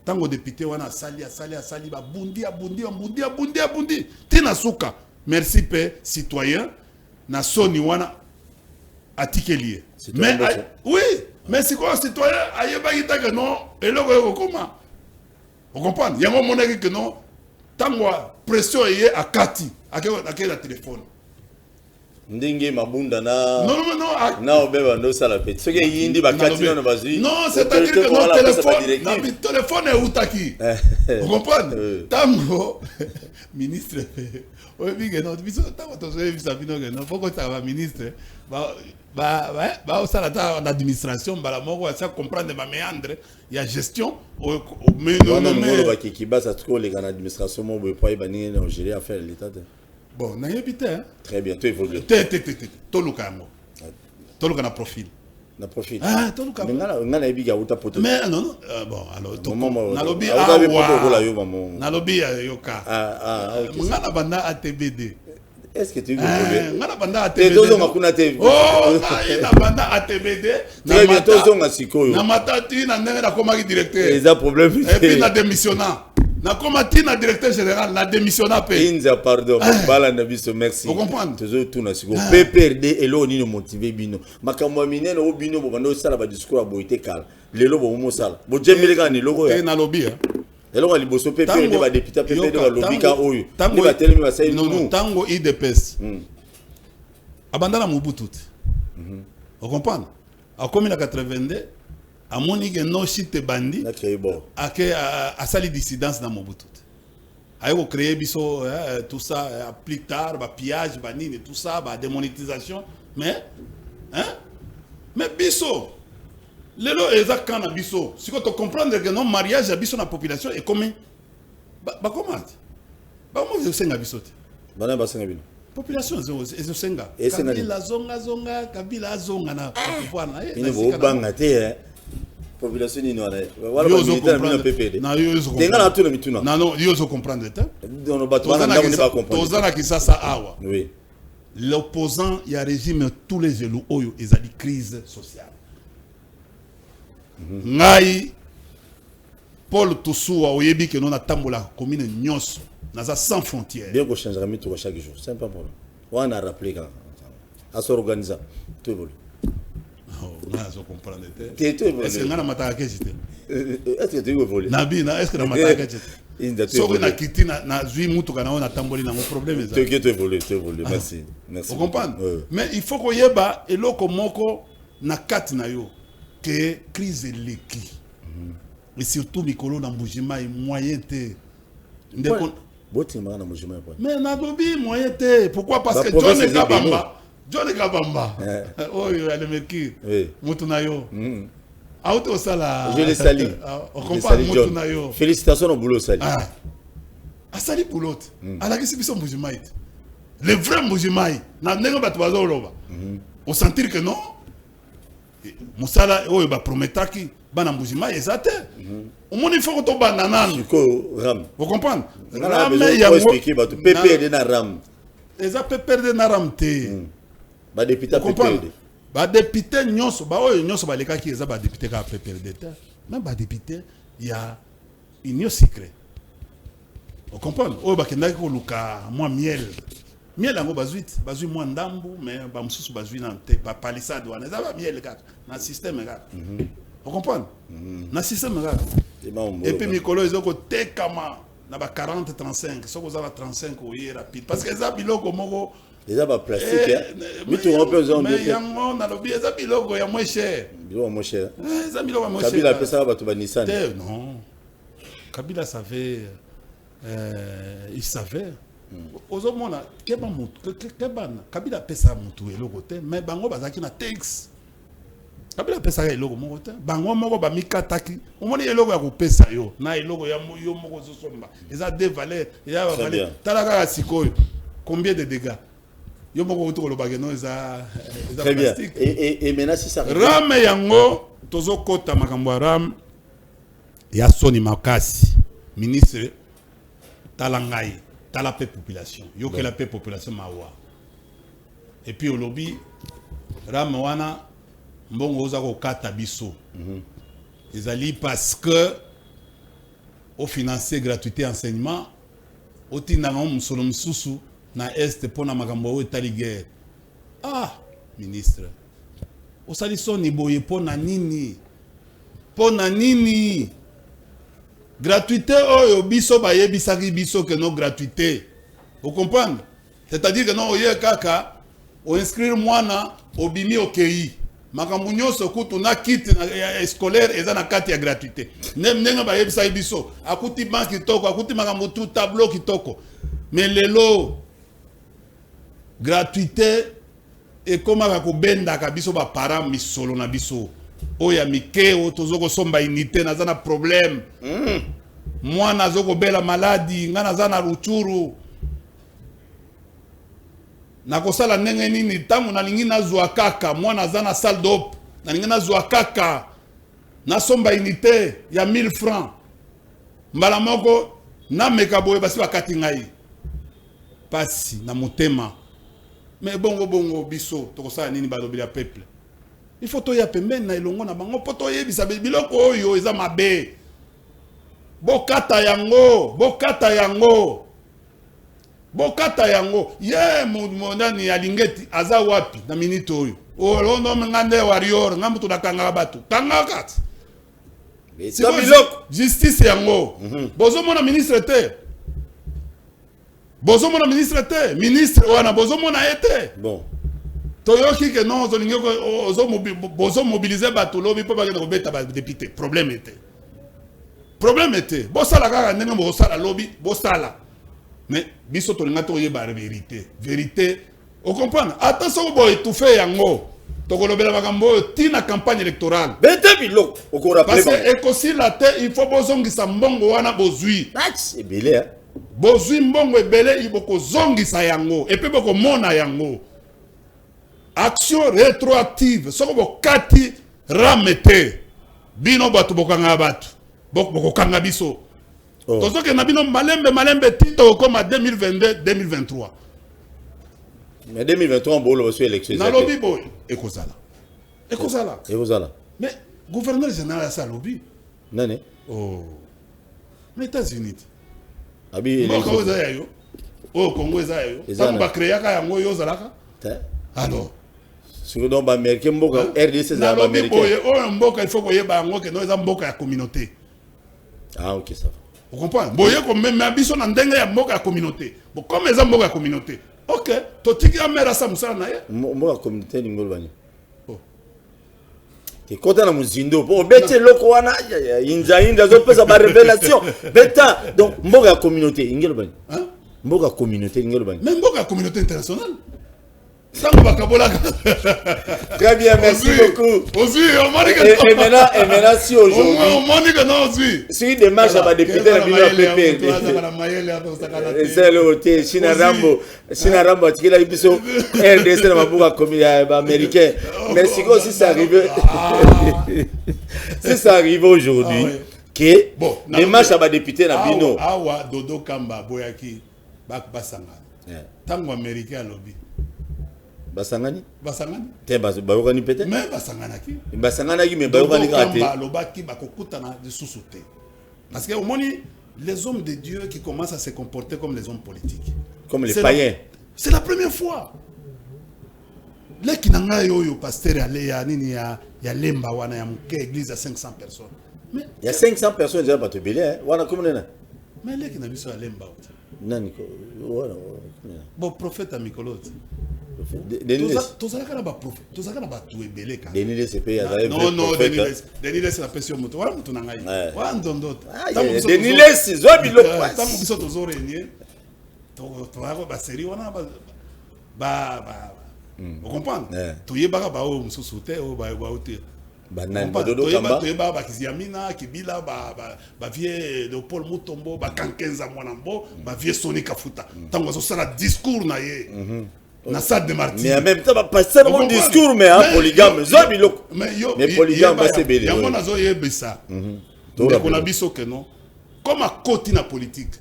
Tango député wana sali ba bundi tina suka merci pe citoyen na soni wana atikelier mais oui mais c'est quoi citoyen ayeba kita que non eloko yoko koma on comprend yango monaki que non tango pression ye akati akela la téléphone ndenge mabunda na non na obeba ndo sala petit ce que yindi bakati na bazui non c'est-à-dire que non téléphone est utaki vous comprenez tango ministre oyebi que non biso tango tozoye bisa bino que non pourquoi ça va ministre ba osala ta l'administration bala moko ça comprendre ma méandre il y a gestion mais non mais ba kiki basa tuko les gana administration mo boy pa bani na gérer affaire l'état. Bon, n'a pas hein? Très bien, tu évolues. Toluka na profil. Na profil. Ah, toluka. Mais ngana ebiga uta poto. Mais non, bon, alors na lobi na lobi yoka. OK. Ngana banda ATBD. Est-ce que tu veux ngana banda ATBD. Tozo makuna te. Oh, na banda ATBD. Très bien, tozo ngasikoyo. Na matati na ndenge na komaki directeur. Les a problème. Et puis na démissionnant. Na komati na directeur général na démissionna pe. Inza pardon, bala na biso merci. Vous comprenez? Tozo tuna siko. PPRD elo ni no motiver bino. Makambo minene o bino bo bando sala ba discours a boité kala. Lelo bo mo sala. Bo jemile ka ni logo ya. Na lobby hein. Elo ali boso PPRD ba député PPRD ba lobby ka oyo. Ni ba telemi ba sai non tango IDPS. Abandana Mobutu. Vous comprenez? A comme en 82 à Monique no shit bandi à sali dissidence dans Mobutu. Ayo créer biso tout ça plus tard ba pillage ba nini tout ça ba démonétisation mais biso lelo exact quand biso si tu comprendre que non mariage à biso na population et comment ba comment ba mo senga biso bana ba senga bino population ezo senga kabila zonga kabila zonga na pouvoir na ine bo banga te population ni noire wala ba militaire na PPD na yo zo tenga na tuna mituna non yo zo comprendre ta on ba twana ndako ne ba comprendre tozana kisasa awa oui l'opposant il y a régime tous les élus oyo ezali crise sociale ngai Paul Toussoua oyebi que non atambola commune nyonso naza sans frontières bien ko changera mitu chaque jour c'est pas problème on a rappelé quand à s'organiser tout évolue. Je comprends. Est-ce que na mataka kejite? Est-ce que tu veux voler? Nabina, est-ce que na mataka kejite? Soki na kiti na zui mutuka na ona tamboli na mon problème ça. Tu veux voler, merci. Merci. Vous comprenez? Mais il faut que yeba eloko moko na kati na yo que crise leki. Et surtout mikolo na mbujima moyen te. Ndeko botima na mbujima pas. Mais na dobi moyen te. Pourquoi? Parce que John Kabamba. Oh, il a le meki. Mutu na yo. Auto sala. Je le salue. On comprend mutu na yo. Félicitations au boulot sali. A sali boulot. Ala kisi biso mbujima ite. Le vrai mbujima na ndenge batu bazo loba. On sentir que non. Musala oyo ba prometaki bana mbujima ezate. Au moins il faut que to banana. Ram. Vous comprenez? Ram ya mo expliquer batu PP na ram. Eza PP de na ram te. Ba député PP. Ba député nyonso ba oyo nyonso ba lekaki eza ba député ka PP de terre. Même ba député il y a union secret. Vous comprenez? Oyo ba kendaki ko luka moi miel. Miel yango bazui moi ndambu mais ba mususu bazui na te ba palissade wana eza ba miel ka na système ka. Vous comprenez? Na système ka. Et puis mikolo ezoko tekama na ba 40 35 soko za 35 oye rapide parce que eza biloko moko eza ba plastique mais tu on peut en mais yango na lobi eza biloko ya moins cher. Biloko moins cher. Eza biloko moins cher. Kabila pesa ba to ba Nissan. Non. Kabila savait il savait. Ozomona keba mutu kebana Kabila pesa mutu eloko te mais bango bazaki na tax. Kabila pesa eloko moko te bango moko ba mikataki omoni eloko ya kopesa yo na eloko ya yo moko zosomba eza deux valeurs ya ba valeur talaka sikoyo combien de dégâts yo moko to lo bageno eza plastique et maintenant si ça ram yango tozokota makambo ya ram ya soni makasi ministre talangai tala pe population yo que la pe population mawa et puis au lobby ram wana mbongo oza ko kata biso ezali parce que au financer gratuité enseignement au tinanga musolo mususu na est pona makambo etali guerre ministre o sali soni boye pona nini gratuité oyo biso bayebisaki biso que non gratuité vous comprenez c'est-à-dire que non oye kaka o inscrire mwana obimi okei makambo nyonso kutu na kit scolaire eza na kati ya gratuité ndenge bayebisa biso akuti bank kitoko akuti makambo tout tableau kitoko mais lelo gratuité et komaka kobendaka biso ba parents misolo na biso oya mikeo tozoko somba unité naza na problème mwana zoko bela maladi ngana za na ruchuru nakosala ndenge nini tangu nalingi nazwa kaka mwana za na salle d'op nalingi nazwa kaka na somba unité ya 1000 francs mbala moko na meka boye basi bakati ngai pasi na motema mais bongo biso tokosala nini balobi ya peuple il faut to ya pembeni na elongo na bango poto yebisa biloko oyo eza mabe bokata yango ye monani alingeti aza wapi na minute oyo olondo ngande warrior ngambu nakanga batu kangaka justice yango bozomona ministre te ministre wana bozomona ete bon toyoki ke non ozolingi bozo mobiliser batu lobi po bakena kobeta ba député problème était bosala kaka ndenge bosala lobi bosala mais biso tolinga toyeba vérité o comprendre attention bo étouffer yango tokolobela makambo tina campagne électorale bete biloko okora parce que ekosi la te il faut bozongisa mbongo wana bozui ebele bozui mbongo ebele iboko zongisa yango et puis boko mona yango action rétroactive soko bokati ramete bino batu bokanga batu bokanga biso tozoke na bino malembe tito koma 2022 2023 mais 2023 bolo sur élection na lobby boy ekozala mais gouverneur général sa lobby nani mais États-Unis abi moko oza yo Congo eza yo ba créer ka yango yo zalaka alors que donc américain mboka RDC c'est américain. Mboka il faut que bango que nous mboka ya communauté. Ah OK ça va. Vous comprenez? Boye comme même abiso na ndenga ya mboka ya communauté. Bon comme les mboka ya communauté. OK, to tiki amera sa musala na ye. Mboka communauté ngolo bani. Ke kota na muzindo po bete loko wana inza zo pesa ba révélation. Beta donc mboka ya communauté ngelo bani. Hein? Mboka communauté ngelo bani. Même mboka communauté internationale. Très bien, merci beaucoup. Et maintenant, si aujourd'hui, si une démarche à député la ville PPRD, c'est le côté Chinarambo, qui a dit que RDC n'a pas commis américain. Mais si ça arrive, si ça arrive aujourd'hui, que démarche à député la Bino. Awa Dodo Kamba Boyaki Bak Basanga. Tango américain lobby. Basangani te bayokani peut-être mais basanganaki mais bayokani raté lobaki bakokutana de sous-sauté parce que au moins les hommes de Dieu qui commencent à se comporter comme les hommes politiques comme les païens c'est la première fois les kinanga yoyo pasteur allé ya nini ya lemba wana ya muke église à 500 personnes mais il y a 500 personnes déjà pas te belé wana comme nena mais les kina biso ya lemba nani ko voilà bon prophète à Mikolo Denis c'est la pression moto voilà moto nangai wa ndondo Denis zo biloko tango biso tozo réunir to ba série wana ba vous comprenez to yebaka ba o mususu te o ba ote banani badodo kamba to yeba ba kiziamina kibila ba vie Léopold Mutombo ba kankenza mwanambo ba vie Soni Kafuta tango zo sala discours na ye na salle de Martyr. Mais en même temps, pas seulement discours, mais polygame. Mais polygame, c'est belé. Il y a un azo yebesa. Donc on a biso que non. Comme à côté na politique,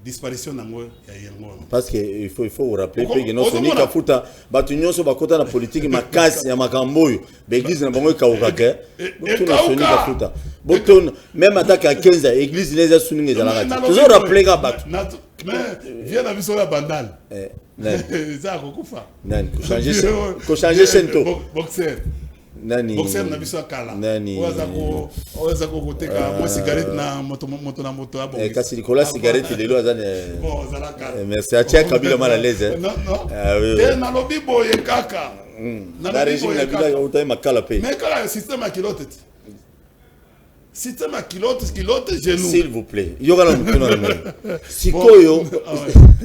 disparition nango ya yango. Parce que il faut vous rappeler que non Soni Kafuta, batunyo so bakota na politique makasi ya makamboyo. L'église na bango kaukaka. Botuna Soni Kafuta. Boton même attaque à 15 église les a sounis dans la radio. Toujours rappeler ga bat. Mais viens na biso la bandale. Ça kokufa. Nani ko changer sento. Boxer. Nani. Boxer na biso kala. Nani. Oza ko koteka mo cigarette na moto na moto abo. Kasi Nicolas cigarette lelo azane. Bon, zala kala. Merci à Tia Kabila mal à l'aise. Non. Ah oui. Et na lobi boye kaka. Na régime na bila utai makala pe. Mais kala système à kilote. Système à kilote genou. S'il vous plaît. Yoga na Sikoyo.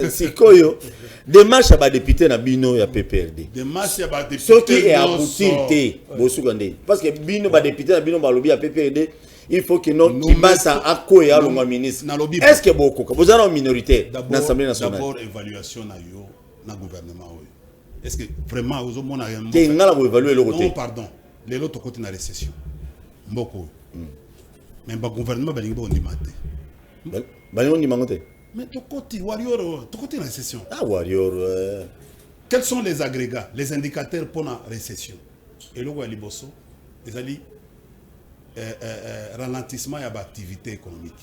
Sikoyo. Démarche à député na bino ya PPRD. Démarche à député. Ce qui est abouti bosugande. Parce que bino ba député na bino ba lobby à PPRD, il faut que non Kibasa ako ya longa ministre. Est-ce que beaucoup vous avez une minorité dans l'Assemblée nationale? D'abord évaluation na yo na gouvernement. Est-ce que vraiment aux hommes on a rien? Que ngala vous évaluer le côté. Non pardon. Les autres côté na récession. Mboko. Mais le gouvernement va dire bon dimanche. Mais ton côté warrior, ton côté la récession. Ah warrior. Quels sont les agrégats, les indicateurs pour la récession? Et le Waliboso, ils ont dit ralentissement de l'activité économique.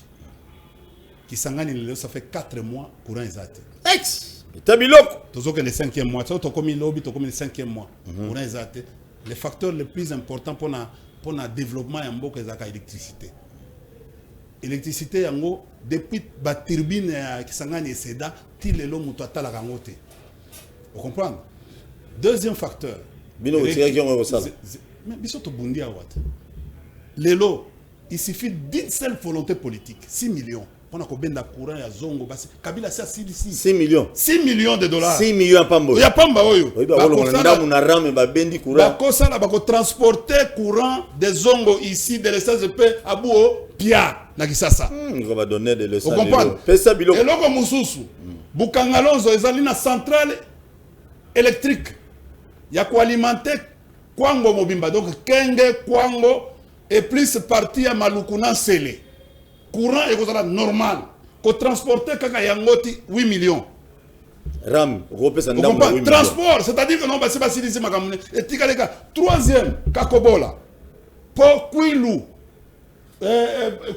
Qui s'engage, ça fait 4 mois courant exact. Ex. Tabiloko. Toujours que le 5e mois, tu as comme lobby, tu as comme le 5e mois courant exact. Les facteurs les plus importants pour le développement en beaucoup de l'électricité. L'électricité depuis la turbine qui s'engage et seda, til le long muto atala kangote. Vous comprenez? Deuxième facteur. Bino tira qui on ça. Mais biso to bundi awat. Lelo, il suffit d'une seule volonté politique, 6 millions. On a combien de courant ya zongo basi Kabila ça 6 millions. 6 millions de dollars. 6 millions pambo. Ya pamba oyo. Ba na rame ba bendi courant. Ba ko ça ba ko transporter courant des zongo ici de l'SSP à Buo Pia na Kisasa. On va donner des leçons. Vous comprenez? Pesa biloko. Et loko mususu. Bukangalonzo ezali na centrale électrique. Ya ko alimenter Kwango Mobimba donc Kenge Kwango et plus partie à Malukuna Sele. Courant est normal. Qu'on transporter kaka yangoti 8 millions. Ram, transport, c'est-à-dire que non, c'est pas si c'est ma caméra. Et tikaleka, troisième, Kakobola. Pour Kwilu.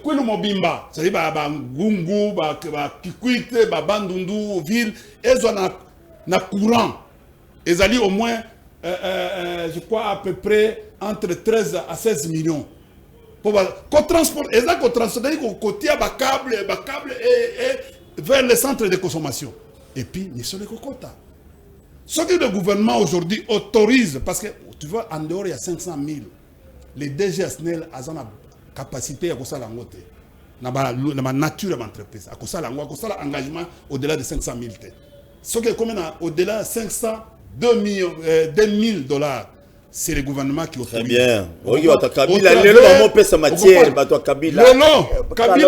Kwilu Mobimba. C'est-à-dire, bah, Gungu, bah, Kikwite, bah, Bandundu, ville. Ils ont na courant. Ils allaient au moins je crois à peu près entre 13 à 16 millions. Pour transport, et là, qu'on transporte, côté à câble et vers les centres de consommation. Et puis, il y a les cocotas. Ce que le gouvernement aujourd'hui autorise, parce que tu vois, en dehors, il y a 500 000. Les DG SNEL ont la capacité à faire ça. La nature de l'entreprise. À cause de l'engagement au-delà de 500 000. Ce qui est comme au-delà de 500, 2000 $, c'est le gouvernement qui autorise. Très bien. Oui, Kabila, le nom peut sa matière, Kabila. Le nom, Kabila,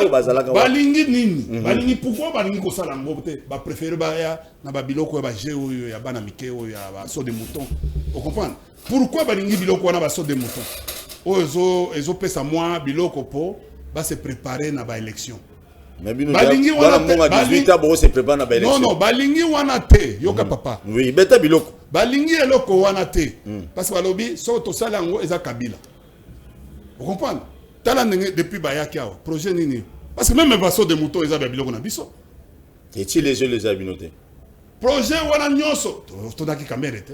balingi nini. Balingi pourquoi balingi ko sala ngote, ba préférer ba ya na ba biloko ba jeo ya bana mike o ya ba so de mouton. Vous comprenez? Pourquoi balingi biloko na ba so de mouton? Ezo pesa moi biloko po va se préparer na ba élection. Balingi wana 18 ans bo se prépare na ba élection. Non, balingi wana te, yoka papa. Oui, beta biloko. Balingi eloko wana te. Parce que balobi so to sala ngo eza Kabila. Vous comprenez? Tala depuis bayaki awo, projet nini. Parce que même ba so de moto eza ba biloko na biso. Et ti les jeux les abinoté. Projet wana nyonso, to daki kamera te.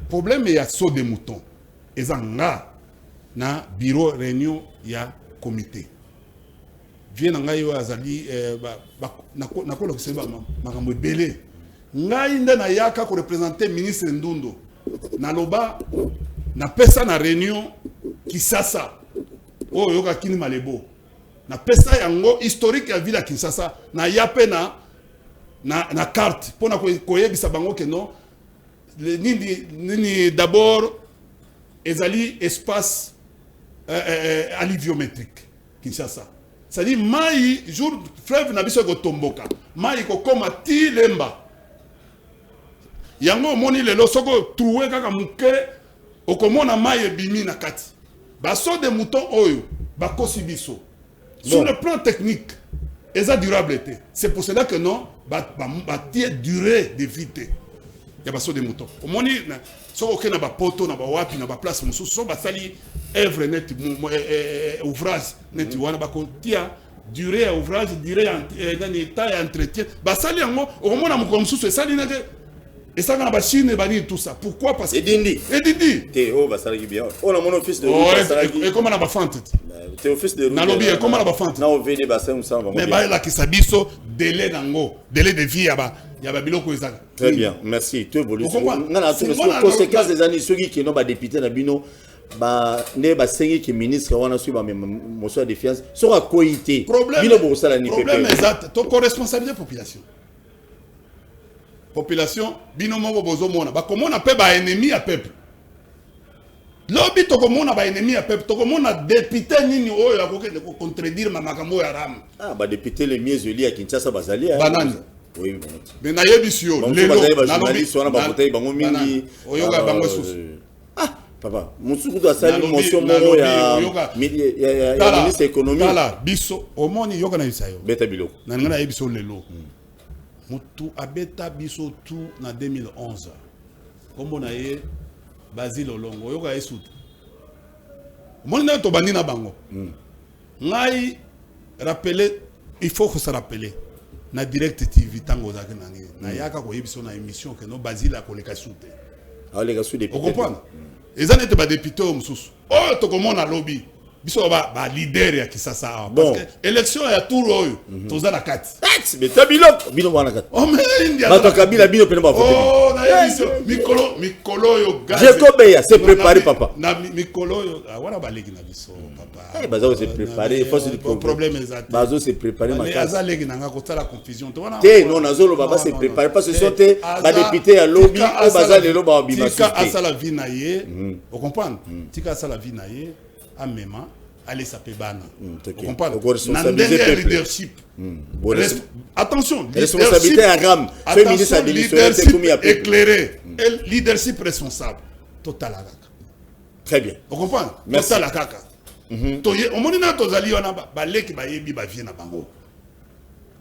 Problème ya so de mouton. Eza nga na bureau réunion ya comité. Viens ngai yo azali na ko lokiseba makambo ebele. Ngai nda na yaka ko représenter ministre Ndundo. Na loba na pesa na réunion Kisasa. Oh yoka kini malebo. Na pesa yango historique ya ville ya Kinshasa na yape na carte pona ko yebisa bango ke non nini d'abord ezali espace alluviométrique Kinshasa. C'est-à-dire mai jour fleuve na biso ko tomboka. Mai ko koma ti lemba. Yango moni lelo soko trouver kaka muke okomona mai ebimi na kati. Ba so de mouton oyo ba kosi biso. Sur le plan technique, eza durabilité. C'est pour cela que non ba tie durée de vie. Ya ba so de mouton. Omoni soko ke na ba poto na ba wapi na ba place mususu so ba sali œuvre net ouvrage net wana ba ko tia durée ouvrage durée dans état et entretien. Ba sali yango omona muko mususu sali na et ça dans la Chine et tout ça. Pourquoi? Parce que Edindi. T'es oh bah ça bien. On a mon office de et comment on a pas fente? T'es office de Nalobi et comment on a pas fente? Non, on vient des bassins ou ça. Mais bah là qui s'abisso délai d'ango, délai de vie yaba biloko ezaka. Très bien, merci. Tu évolues. Non, la conséquence des années ceux qui n'ont pas député na bino ba ne ba sengi qui ministre wana suba motion de défiance sera coïté. Bino bo sala ni pépé. Problème exact. Ton co-responsabilité population. Population bino moko bozomona ba komona pe ba ennemi ya peuple. Lobi to komona ba ennemi ya peuple to komona député nini oyo ya kokende ko contredire makambo ya ram. Ah ba député les mieux élis à Kinshasa bazali. Banane. Oui, mais na yebisio lelo na lobi sona ba voter bango mingi. Oyoga bango susu. Ah papa, musuku do sali motion moko ya ministre économie. Tala biso omoni yoga na bisayo. Beta biloko. Na ngana yebisio lelo. Mutu abeta biso tout na 2011. Comme on a eu Basile Olongo, yoga esut. Mon na to bani na bango. Ngai rappeler, il faut que ça rappeler. Na direct TV tango za kenangi. Na yaka ko yebiso na émission que no Basile a koleka soute. Ah les gars sous des. Vous comprenez? Les années de député au Moussous. Oh to comment na lobby. Biso ba leader ya Kisasa parce que élection ya tour oyo toza na kati. Mais tabilok bino wana kati. Oh mais India. Ba to Kabila bino pena ba voter. Oh na yebiso mikolo yo gaz. Jacob ya se préparer papa. Na mikolo yo wana ba legi na biso papa. Eh bazo se préparer, il faut se problème exact. Bazo se préparer ma kati. Aza legi na ngako tala confusion. Te non nazolo baba se préparer parce que sote ba député ya lobby o baza lelo ba bima. Tika asala vie na ye. Vous comprenez? Tika asala vie na ye. Amema allez ça peut bana. Vous comprenez? Leadership. Attention, responsabilité à ram. Attention, leadership éclairé. Leadership responsable. Total akaka. Très bien. Vous comprenez? Total akaka. Toye omonina tozali wana baleki bayebi ba vie na bango.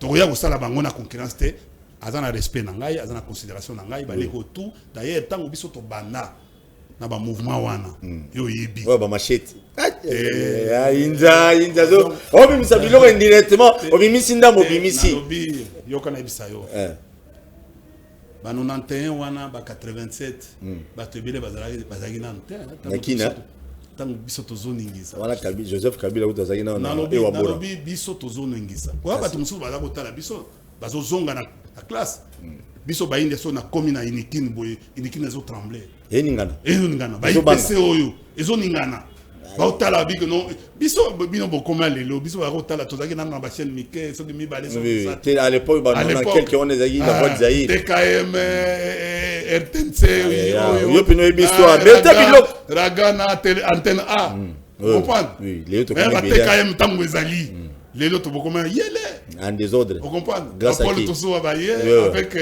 Toya ko sala bango na concurrence te. Azana respect na ngai, azana considération na ngai baleko tout. D'ailleurs tango biso to bana. Na ba mouvement wana yo yebi ouais ba machete inza zo obimisa biloko indirectement obimisi ndambo obimisi yo kana ibisa yo 91 wana ba 87 ba tebele bazali na Nakina tango biso tozoningisa wana Kabila Joseph Kabila utazaki na nalobi biso tozoningisa kwa bato mususu baza kotala biso bazozonga na classe biso bainde so na komi na inikini boye inikini ezo trembler eningana baipese oyo ezoningana baotala biko no biso bino bokoma lelo biso bakotala tozaki na ba chaîne mike so de mi balé so ça à l'époque ba na quelques on ezaki la voix Zaïre TKM RTNC yo pino biso beta biloko Ragana antenne A comprendre oui les autres comme TKM tango ezali lelo to bokoma yele en désordre vous comprenez grâce à qui avec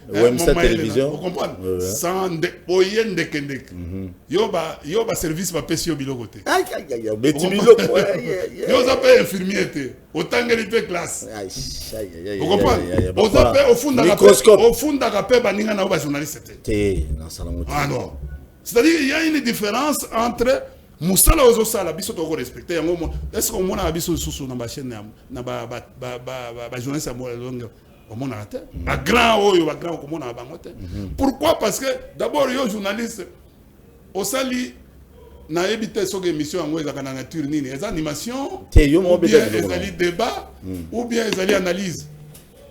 OMSA télévision vous comprenez sans de boyen de kendek yo ba service ba pesi yo biloko te beti biloko yo za pe infirmier te otangeli pe classe vous comprenez o za pe au funda ka pe baninga na ba journaliste te na salamuti ah non c'est-à-dire il y a une différence entre musala ozo sala biso to ko respecter yango est-ce qu'on mona biso susu na ba chaîne na ba journaliste mo longue au monde à terre à grand oyo ba grand ko mona ba mote pourquoi parce que d'abord yo journaliste au sali na éviter so émission yango ezaka na nature nini les animation ou bien ezali débat ou bien ezali analyse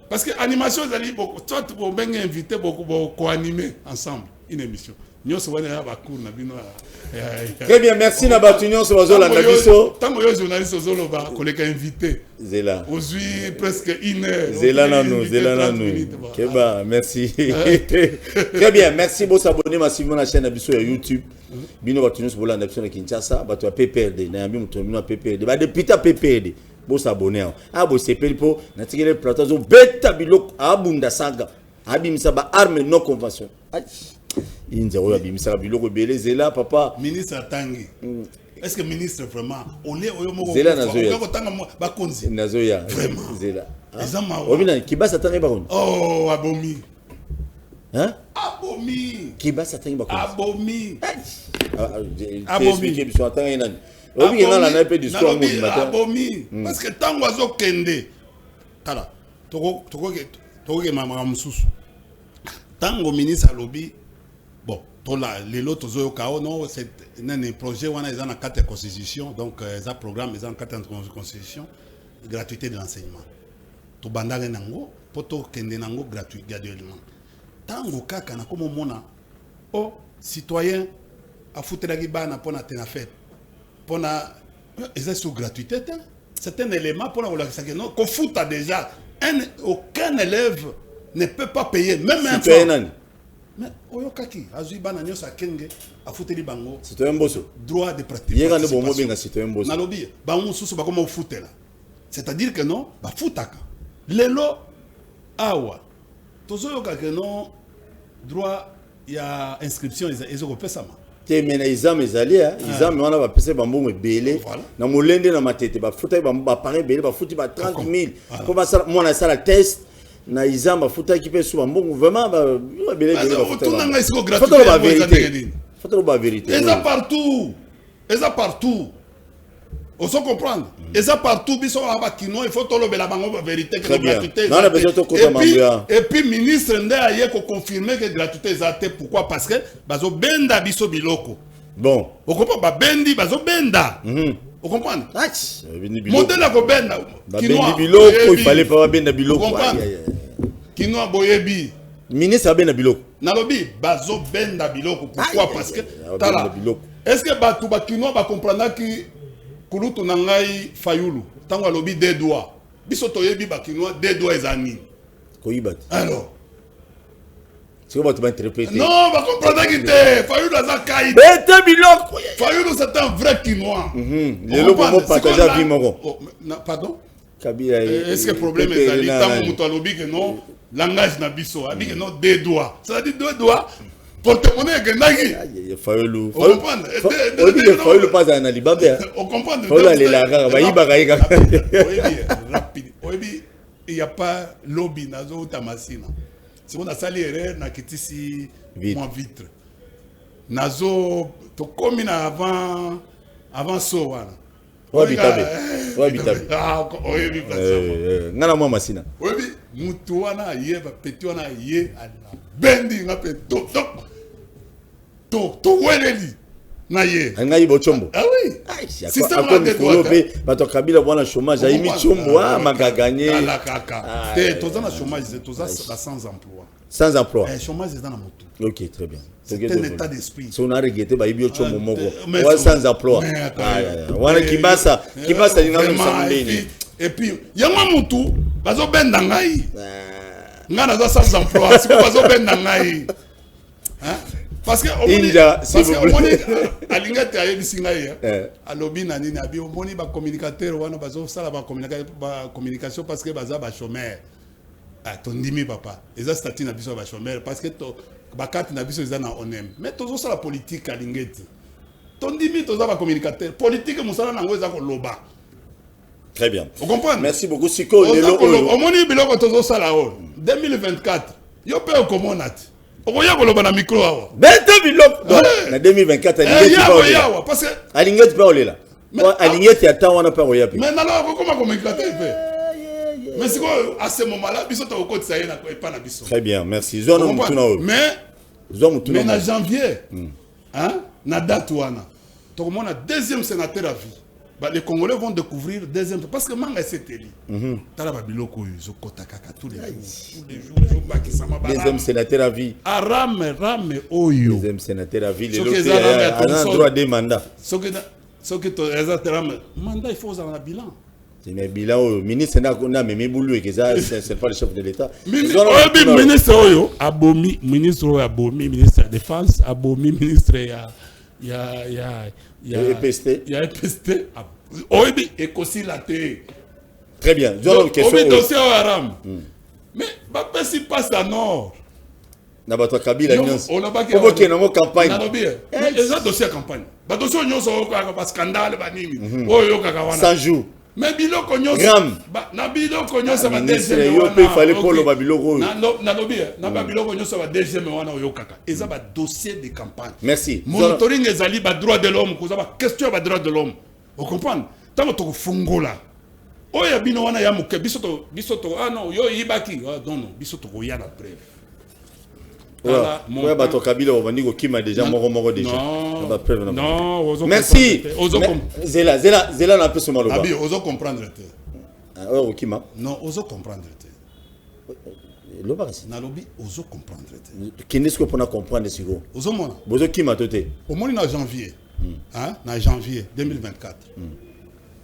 parce que animation ezali beaucoup soit pour bien inviter beaucoup ko animer ensemble une émission. Très bien, merci Nabatunyon sur la zone biso. Tant que journaliste zolo ba collègue invité. Zela. Aujourd'hui presque 1 heure. Zela nanou. Keba, merci. Très bien, merci pour s'abonner massivement à la chaîne biso sur YouTube. Bino Batunyon sur la nation de Kinshasa, ba to PPRD, na yambi muto mino PPRD. Ba depuis ta PPRD. Bo s'abonner. Ah bo sepeli po na tikele plateau zo beta biloko abunda saga. Abimisa ba arme non convention. Inza oya bimisa biloko belé Zela papa ministre Tangi est-ce que ministre vraiment olé oyo moko Zela nazoya ko tanga ba konzi nazoya vraiment Zela ezama obina kibasa tangi ba konzi oh abomi hein abomi kibasa tangi ba konzi abomi abomi kibisa tangi nani obi ngala na pe discours mo matin abomi parce que tango azo kende tala toko ke mama mususu tango ministre alobi bon tola lelo tozo kao non c'est un projet wana ils ont en 4 constitution donc ça programme ils ont en 4 constitution gratuité de l'enseignement to bandanga nango poto kende nango gratuit graduellement tango kaka na komo mona o citoyen a foutelaki bana pona tena fête pona ils sont gratuité c'est un élément pour la que non ko fouta déjà aucun élève ne peut pas payer même un franc. Mais oyo kaki azui bana nyosa kenge afuteli bango c'est un bosso droit de pratique yega ne bomo benga c'est un bosso nalobi bango susu bakoma ofutela c'est-à-dire que non ba futaka lelo awa tozoyo ka que non droit ya inscription ezoko pesama te mena exam ezali exam wana ba pese bambongo belé na molende na matete ba futa ba paré belé ba futi ba 30,000 pour ba mona sala test na izamba futa ki pe suba mbongo vraiment ba belé ba futa tunanga isiko gratuit faut ba vérité et ça partout on se comprendre et ça partout biso aba kino il faut tolobela bango ba vérité que gratuité et puis ministre ndé aye ko confirmer que gratuité ezate pourquoi parce que bazo benda biso biloko bon on comprend ba bendi bazo benda vous comprenez? Modèle à Gobenda. Il fallait pas benda biloko. Kinoa boyebi. Ministre benda biloko. Nalobi bazo benda biloko. Pourquoi? Parce que tala. Est-ce que batu ba kinoa ba comprendre ki kulutu nangai fayulu. Tango alobi deux doigts. Biso toyebi ba kinoa deux doigts ezani. Koyibat. Alors. C'est comment tu vas interpréter? Non, va comprendre qu'il était. Fayulu Azakai. Bete biloko. Fayulu c'est un vrai quinois. Les locaux vont partager la vie, mon pardon? Kabila. Est-ce que le problème est ali tant que tu que non langage na biso, abi que non deux doigts. Ça dit deux doigts. Porte-monnaie que nagi. Fayulu. On comprend. On dit que Fayulu pas un Alibaba. On comprend. Fayulu aller la gare, va y bagaïga. Rapide. Oyebi, il y a pas lobby nazo tamasina. Si on a sali erreur na kitisi moins vitre. Nazo to komina avant so wana. Wabitabe. Ah, oyebi pas ça. Ngana moi masina. Oyebi mutu wana ye ba peti wana ye ala bendi nga pe to weleli na ye ngai bochombo ah oui système de droit bato kabila bwana chômage aimi chombo magaganye la kaka te tozana chômage toza sans emploi chômage c'est dans la moto. OK, très bien. C'est un état d'esprit. Si on a regretté ba ibio chombo moko wa sans emploi wana kibasa ni ngam sambeni et puis yanga mutu bazo benda ngai ngana za sans emploi siko bazo benda ngai hein parce que omoni alingate ayebisi ngai alobi na nini abi omoni ba communicateur wana bazo sala ba communication parce que baza ba chômeur tondimi papa eza statut na biso ba chômeur parce que to ba carte na biso eza na onem mais tozo sala politique alingeti tondimi toza ba communicateur politique musala nango eza ko loba. Très bien. Vous comprenez? Merci beaucoup. Siko lelo oyo. Omoni biloko tozo sala o 2024 yo pe okomonat okoya koloba na micro awa bete biloko na 2024 alingeti pa olela parce que alingeti pa olela alingeti ata wana pa oya pe mais nalo kokoma communicateur pe mais siko à ce moment là biso to okotisa ye na ko epa na biso. Très bien, merci. Zona mutuna o mais na janvier hein na date wana to komona deuxième sénateur à vie. Bah, les Congolais vont découvrir deuxième parce que manga c'est éli. Tala ba biloko zo kota kaka tous les jours baki sama ba. Deuxième sénateur à vie. Rame oyo. Deuxième sénateur à vie les autres un droit de mandat. Ce que to rame mandat il faut avoir un bilan. C'est un bilan au ministre na même boulou que ça c'est pas le chef de l'état. Ministre oyo abomi ministre oyo abomi ministre de la défense abomi ministre il y a EPST. Oibi ekosi la té. Très bien. J'ai une question. Oibi dossier au haram. Mais ba pesi passe à nord. Na bato kabila nyonso. On a pas que oboke na mo campagne. Na lobi. Mais eza dossier campagne. Ba dossier nyonso ka scandale ba nini. Oyo kaka wana. 100 jours. Mais biloko nyonso. Na biloko nyonso ba deuxième wana. Il fallait pour le biloko. Na lobi. Na ba biloko nyonso ba deuxième wana oyo kaka. Eza ba dossier de campagne. Merci. Monitoring ezali ba droit de l'homme, koza ba question ba droit de l'homme. Vous comprenez? Tant que tu fungola. Oya bino wana ya muke bisoto ah non yo yibaki non bisoto ko ya la preuve. Voilà, bato kabila obandi ko kima déjà moko déjà. Non, merci. Zela na peso maloba. Abi ozo comprendre te. Ah kima. Non, ozo comprendre te. Loba kasi. Na lobi ozo comprendre te. Qu'est-ce que pour comprendre siko? Ozo mona. Bozo kima tote. Au moins en janvier. Hein, en janvier 2024.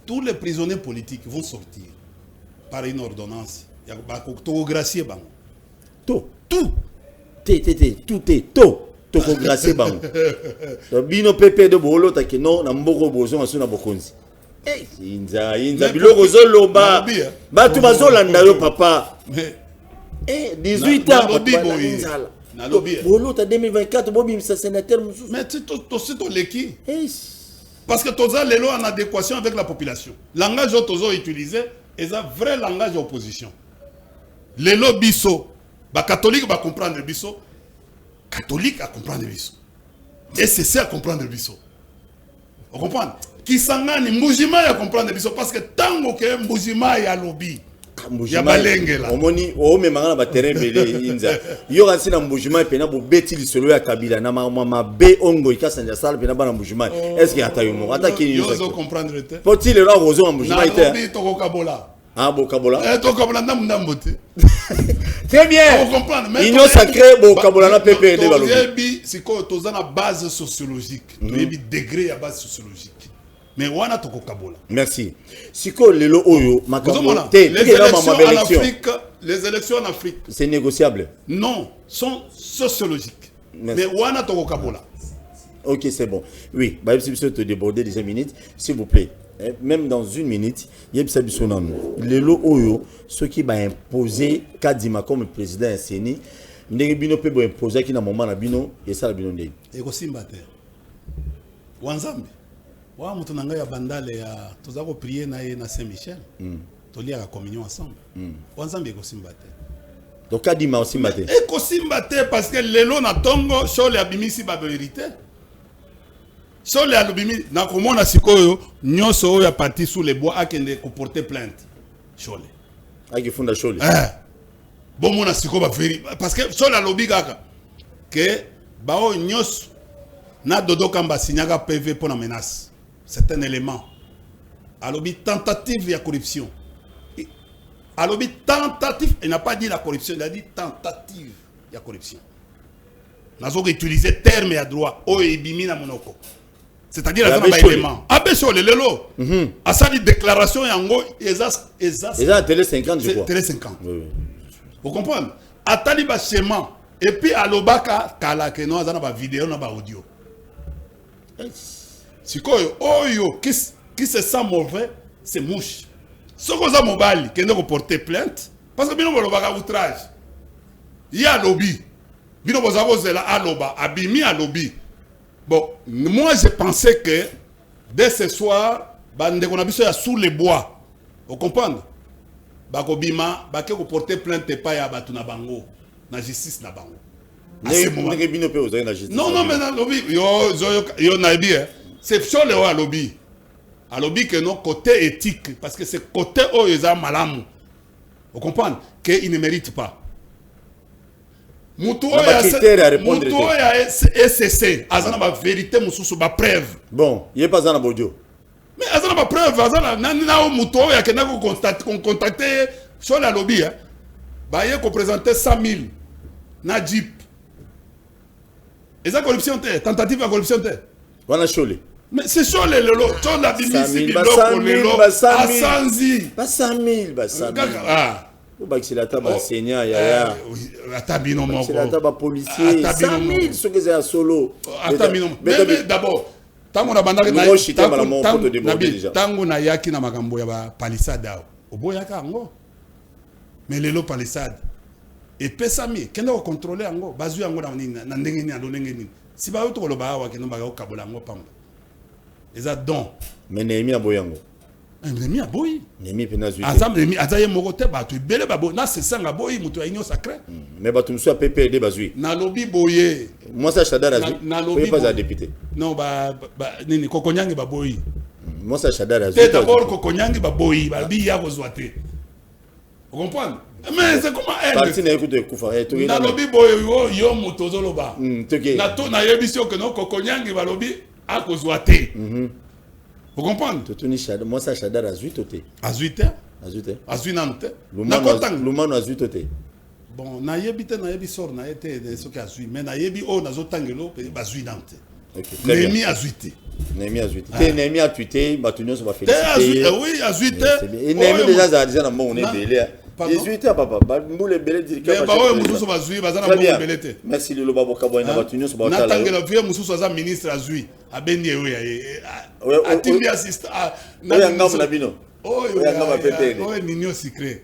Tous les prisonniers politiques vont sortir par une ordonnance. Il y a tout gracier bang. Tout. Tout gracier bang. Bino pepe de bolo take non na mboko bozo masuna bokonzi. Inza biloko zoloba. Ba tu bazolanda yo papa. 18 ans inzala. Bolo ta 2024 bobi misa sénateur mususu. Mais tu to leki. Parce que toza lelo en adéquation avec la population. Langage tozo utilisé est un vrai langage d'opposition. Lelo biso, ba catholique va comprendre biso, catholique à comprendre biso. Et c'est ça à comprendre biso. Vous comprenez? Qui sangani mbujima ya comprendre biso parce que tango que mbujima ya lobby. Ya balenge la. Omoni o me mangana ba terrain belé inza. Yo kansi na mbujima pena bo beti lisolo ya kabila na mama be ongo ikasanja sala pena bana mbujima. Est-ce que ata yo mo ata kini yo. Yo comprendre te. Faut-il le rozo mbujima ite. Na to ko kabola. Ah bo kabola. To kabola ndambo te. Très bien. Vous comprenez? Union sacrée bo kabola na PP de balobi. Yebi siko toza na base sociologique. Yebi degré à base sociologique. Mais wana toko kabola. Merci. Siko lelo oyo makambo les élections en Afrique. C'est négociable. Non, sont sociologiques. Mais wana toko kabola. OK, c'est bon. Oui, bah si vous te déborder des 5 minutes, s'il vous plaît. Même dans 1 minute, yebisa biso nanu. Lelo oyo ce qui va imposer Kadima comme président Seni, ndenge bino pe bo imposer ki na moment na bino et ça la bino ndenge. Eko simba te. Wanzambe. Wa mutu nanga ya bandale ya tozako prier na ye na Saint-Michel. Tolia la communion ensemble. Wanzambe eko simba te. Donc Kadima aussi mate. Eko simba te parce que lelo na tongo chole abimisi ba vérité. Chole abimisi na komona sikoyo nyoso oyo ya parti sous les bois akende ko porter plainte. Chole. Aki funda chole. bon mon asiko ba veri parce que sur la lobby kaka que bao nyos na dodo kamba signaka PV pour la menace. C'est un élément. À lobby tentative de corruption. À lobby tentative, il n'a pas dit la corruption, il a dit tentative de corruption. Nous avons utilisé terme à droit. Oh et bimina monoko. C'est-à-dire la élément. Abesso le lelo. À ça dit déclaration et en gros Eza télé 50 je crois. Télé 50. Vous comprenez? À taliba schéma et puis à l'obaka kala que nous avons ba vidéo na ba audio. Si quoi oh qui se sent mauvais c'est mouche. Ce qu'on a mobile qui ne porter plainte parce que bino bolobaka outrage. Il y a lobby. Bino bozabo zela aloba abimi à lobby. Bon, moi je pensais que dès ce soir bande qu'on a vu ça sous les bois. Vous comprenez? Bako bima bake ko porter plainte pas ya batu na bango na justice na bango. Non mais dans lobby yo na bien. C'est sur le lobby. À lobby que non côté éthique parce que c'est côté où ils ont malamu. Vous comprenez qu'il ne mérite pas. Mutu ya SCC azana ba vérité mususu ba preuve. Bon, il est pas dans la bodio. Mais azana ba preuve azana na mutu ya que na ko contacter sur la lobby hein. Ba yé ko présenter 100 000 na Jeep. Et ça corruption tentative de corruption Wana chole. Mais c'est sur les lolo, sur la bimisi biloko lelo à 100 000. Pas 100 000, pas 100 000. Ah. Ou ba xilata ba seigneur ya. Atabino moko. Xilata ba policier. 100 000 ce que c'est à solo. Atabino. Mais d'abord, tango na bandaka na tango na yaki na makambo ya ba palissade. Oboyaka ngo. Mais lelo palissade. Et pesa mi, kenda ko contrôler ngo, bazu yango na ndenge ni alonenge ni. Si ba yo to lo ba wa kendo ba ko kabola ngo pamba. Eza don. Mais Némi aboyango. Némi aboyi. Némi penazui. Azam Némi azaye mokote batu bele babo na se sanga boyi mutu ya union sacré. Mais batu mso PPD bazui. Na lobby boye. Moi ça Chadar azui. Na lobby pas à député. Non ba nini kokonyangi baboyi. Moi ça Chadar azui. C'est d'abord kokonyangi baboyi ba bi ya kozwate. Vous comprenez? Mais c'est comment elle. Parti na écoute kufa. Na lobby boye yo mutu zoloba. Na to na yebisio que non kokonyangi ba lobby a kozwate. Vous comprenez? Moi ça Chadar azui toté. Azuite? Azuite. Azuinante. Lumano azui toté. Bon, na yebite na yebi sor na été de ce qui azui, mais na yebi o na zotangelo pe bazuinante. OK. Némi azuite. Némi azuite. Némi a tweeté, batunyo so ba féliciter. Oui, azuite. Et Némi déjà na mon est belé. 18 papa, mbule belé dire que ba o mususu bazui bazana mo belé te. Merci le loba boka boy na batunyo so ba tala. Na tangela vie mususu za ministre azui. Abendi we atimbi assist na ngam na bino. Oh, ngam PPD. Oh, mignon secret.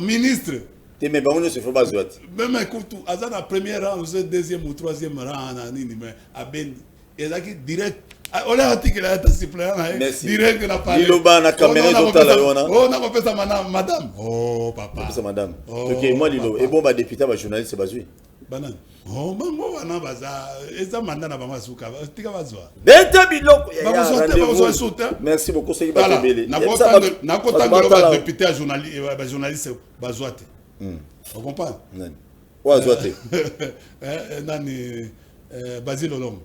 Ministre. Te me bango se faut bazouat. Même écoute, azana premier rang, deuxième ou troisième rang na nini mais abendi. Ezaki direct. On a dit que la suppléant direct na parler. Liloba na caméra totale yona. Oh na kopesa madame. Oh papa. Kopesa madame. OK, moi lilo et bon ba député ba journaliste bazui. Banan. Oh bango wana baza eza manda na bango suka. Tika bazwa. Dete biloko. Merci beaucoup ce qui va te belé. Na kotanga député à journaliste bazwate. Vous comprenez? Ou azwate. Nani Basile Olom.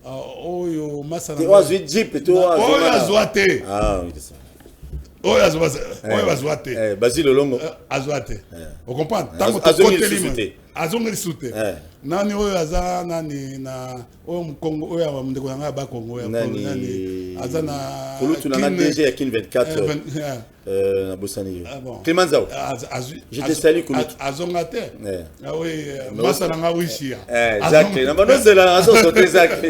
Oyo masana. Tu as vu Jeep toi. Oyo azwate. Ah oui c'est ça. Oyo azwate. Basile Olongo. Azwate. Vous comprenez? Tango côté limite. Azongeli soute. Nani oyo aza nani na oyo mkongo oyo mndeko yanga ba Kongo ya nani azana Kulutu na DG ya Kin 24 na Bosani. Clément Zao. Je te salue Kulutu. Azongate. Ah oui, masa na ngawishia. Exact. Na banoze la azo sote exact.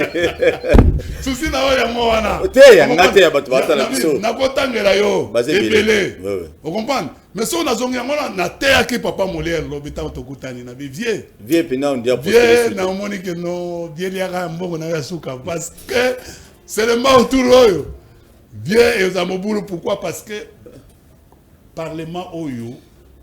Susi na oyo yango wana. Te ya ngate ya bato batala biso. Na kotangela yo. Ebele. Vous comprenez? Mais si on a zongi yango na terre qui papa Molière lobita tokutani na vieux. Vieux pena on dit vieux na moni que no vieux liaka mbongo na yasuka parce que c'est le mal autour oyo. Vieux et zamobulu pourquoi? Parce que parlement oyo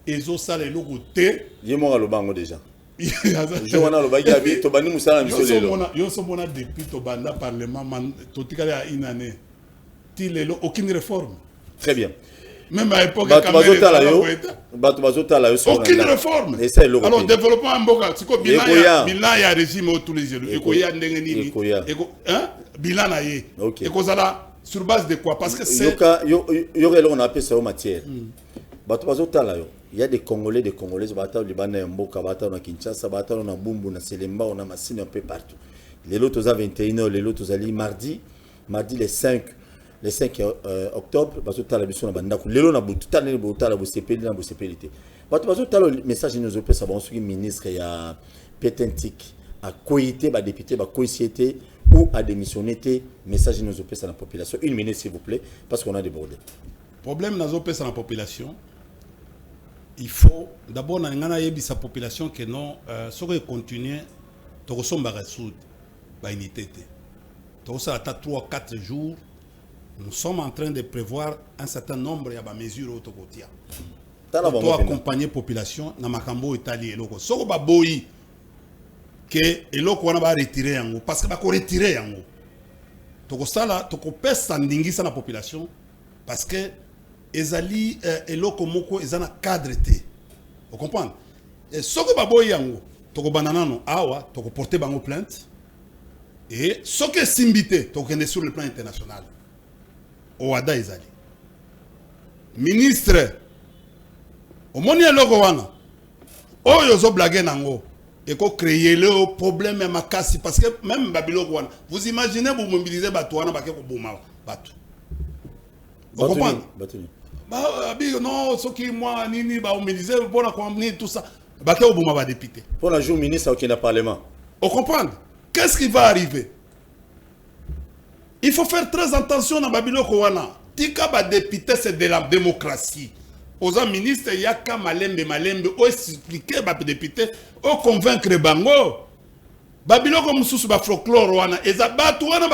ezo sala eloko te. Yemo alobango déjà. Je wana lobaki abi to bani musala miso lelo. Yo so mona depuis to banda parlement totikala ya inane. Ti lelo aucune réforme. Très bien. Même à l'époque, aucune réforme. Alors, développement en Boka, c'est quoi bilan, il y a régime tous les jours. Bilan, et sur base de quoi? Parce que c'est. Il y aurait on appelle ça en matière. Il y a des Congolais, qui battent Libanais, Mboka, battent na Kinshasa, battent na Bumbu, na Selemba, on a Massine un peu partout. Les lots aux 21h, les lots aux Ali mardi les 5 octobre, parce que la mission na bandako. Les lots na bututa na bututa la busepeli na busepelité. Parce que le message nous opère ça bon sur ministre il y a Petentik à coïté ba député ba coïcité ou à démissionner message nous opère ça la population. Une minute s'il vous plaît parce qu'on a débordé. Problème nous opère ça la population. Il faut d'abord sa population que non ce que continuer to resomba résoudre ba unité. Donc ça à 3-4 jours nous sommes en train de prévoir un certain nombre de mesures autocotia. Pour accompagner la population dans makambo italien eloko. Soko ba boyi que eloko wana ba retirer yango parce que ba ko retirer yango. Toko sala toko pesa ndingisa na population parce que ezali eloko moko ezana cadre te. Vous comprenez? Et soko ba boyi yango toko bananano awa toko porter bango plainte et soko simbité toko kende sur le plan international. Oada ezali. Ministre au moni eloko wana oyo zo blaguer nango et ko créer le problème makasi parce que même babiloko wana vous imaginez vous mobiliser bato wana ba ke ko boma bato vous comprenez ba bi non ce qui moi nini ba mobiliser pour la convenir tout ça ba ke ko boma ba député pour la jour ministre au parlement vous comprenez qu'est-ce qui va arriver? Il faut faire très attention dans babiloko wana tika ba député c'est de la démocratie. Aux ministres, il y a qu'à malembe, ou expliquer aux députés, ou convaincre bango. Babylone comme sous ba folklore wana, et ça bat wana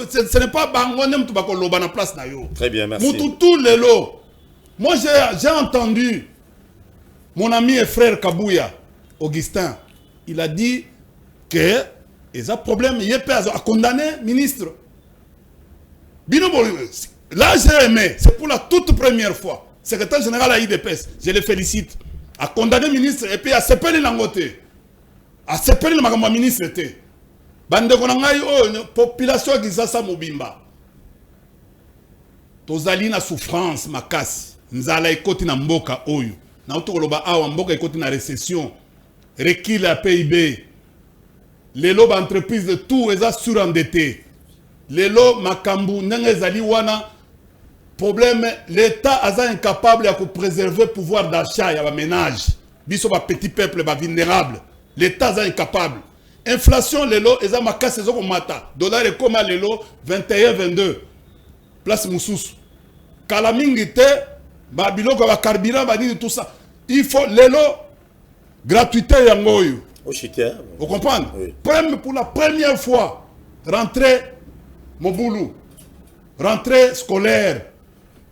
ce n'est pas bango nem tu bako loba na place na yo. Très bien, merci. Mututu lelo. Moi j'ai entendu mon ami et frère Kabouya, Augustin, il a dit que il a problème, il a condamné ministre. Là j'ai aimé, c'est pour la toute première fois. Secrétaire général à IDPS, je le félicite. A condamné le ministre et puis a sepelé l'angoté. A sepelé le ministre. Bande konangai oh population qui sa mobimba. Tozali na souffrance makasi. Nzala ekoti na mboka oyo. Na utoloba awa mboka ekoti na récession. Recul à PIB. Les lots d'entreprise de tout est surendetté. Les lots makambu n'engezali wana. Problème, l'État est incapable de préserver le pouvoir d'achat et de ménage. Biso ba petit peuple ba vulnérable. L'État est incapable. Inflation lelo eza makase zoko mata. Dollar et comme lelo 21-22. Place Moussous. Kalamingite ba biloko ba carburant ba ni tout ça. Il faut lelo gratuité yangoyo. Vous comprenez? Oui. Pour la première fois rentrée Moboulou. Rentrée scolaire.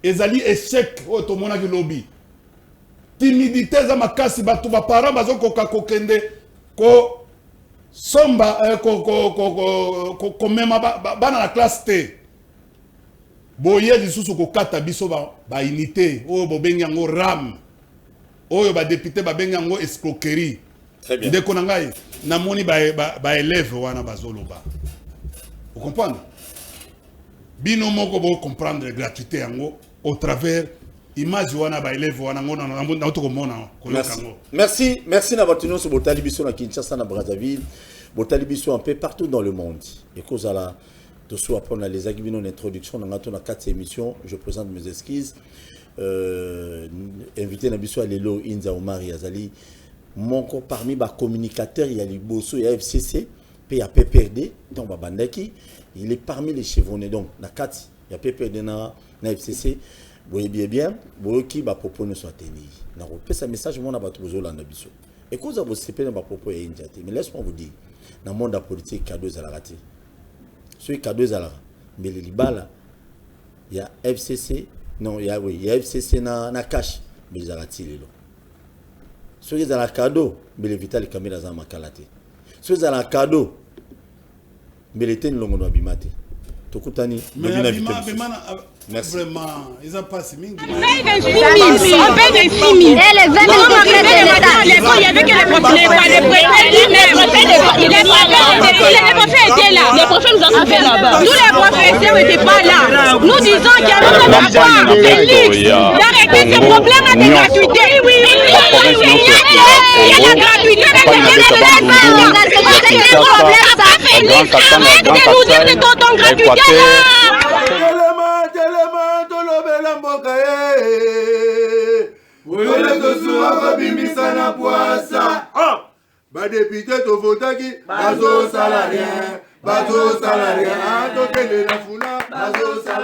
Ezali échec au mona ki lobby timidité za makasi batu ba parents bazoko kokende ko somba ko mema bana la classe T boye lisusu ko kata biso ba unité o bo benyango ram oyo ba député ba benyango escroquerie. Très bien. Ndeko nangai na moni ba élève wana bazoloba. Vous comprenez? Bino moko bo comprendre la gratuité yango au travers image wana ba élève wana ngona na to komona koleka ngo. Merci na batuno so botali biso na Kinshasa na Brazzaville, botali biso un peu partout dans le monde. Et kozala de soit prendre les agibino introduction na ngato na 4 émissions, je présente mes excuses. Invité na biso Lelo Inza Omar Yazali moko parmi ba communicateurs il y a Liboso, il y a FCC, puis il y a PPRD, donc babandaki. Il est parmi les chevronnés. Donc, na 4, il y a PPD na FCC. Vous voyez bien, vous qui va propos ne soit tenu. Na repère ce message, mon abat bozo la nabiso. Et cause à vous séparer na propos et indiaté. Mais laisse-moi vous dire, dans le monde de la politique, cadeaux à la raté. Ceux cadeaux à la mais les libala, il y a FCC, non, il y a FCC na cash, mais ils ont raté les lots. Ceux qui ont la cadeau, mais les vitales caméras à ma calate. Ceux qui ont la cadeau, mais les tennes l'ont abimate. tokutani Mais lobi na vite merci vraiment ils ont pas si mingi On paye 26 000. Et les 20 000 il y avait que les préfets étaient là. Les préfets nous ont trouvés là-bas. Tous les professeurs n'étaient pas là. Nous disons qu'il y a un avoir d'arrêter ce problème de gratuité. Oui, il y a la gratuité. C'est de tonton gratuité là. Badepite to votaki bazo salarien, bazo salarien, to tele la funa bazo salarien.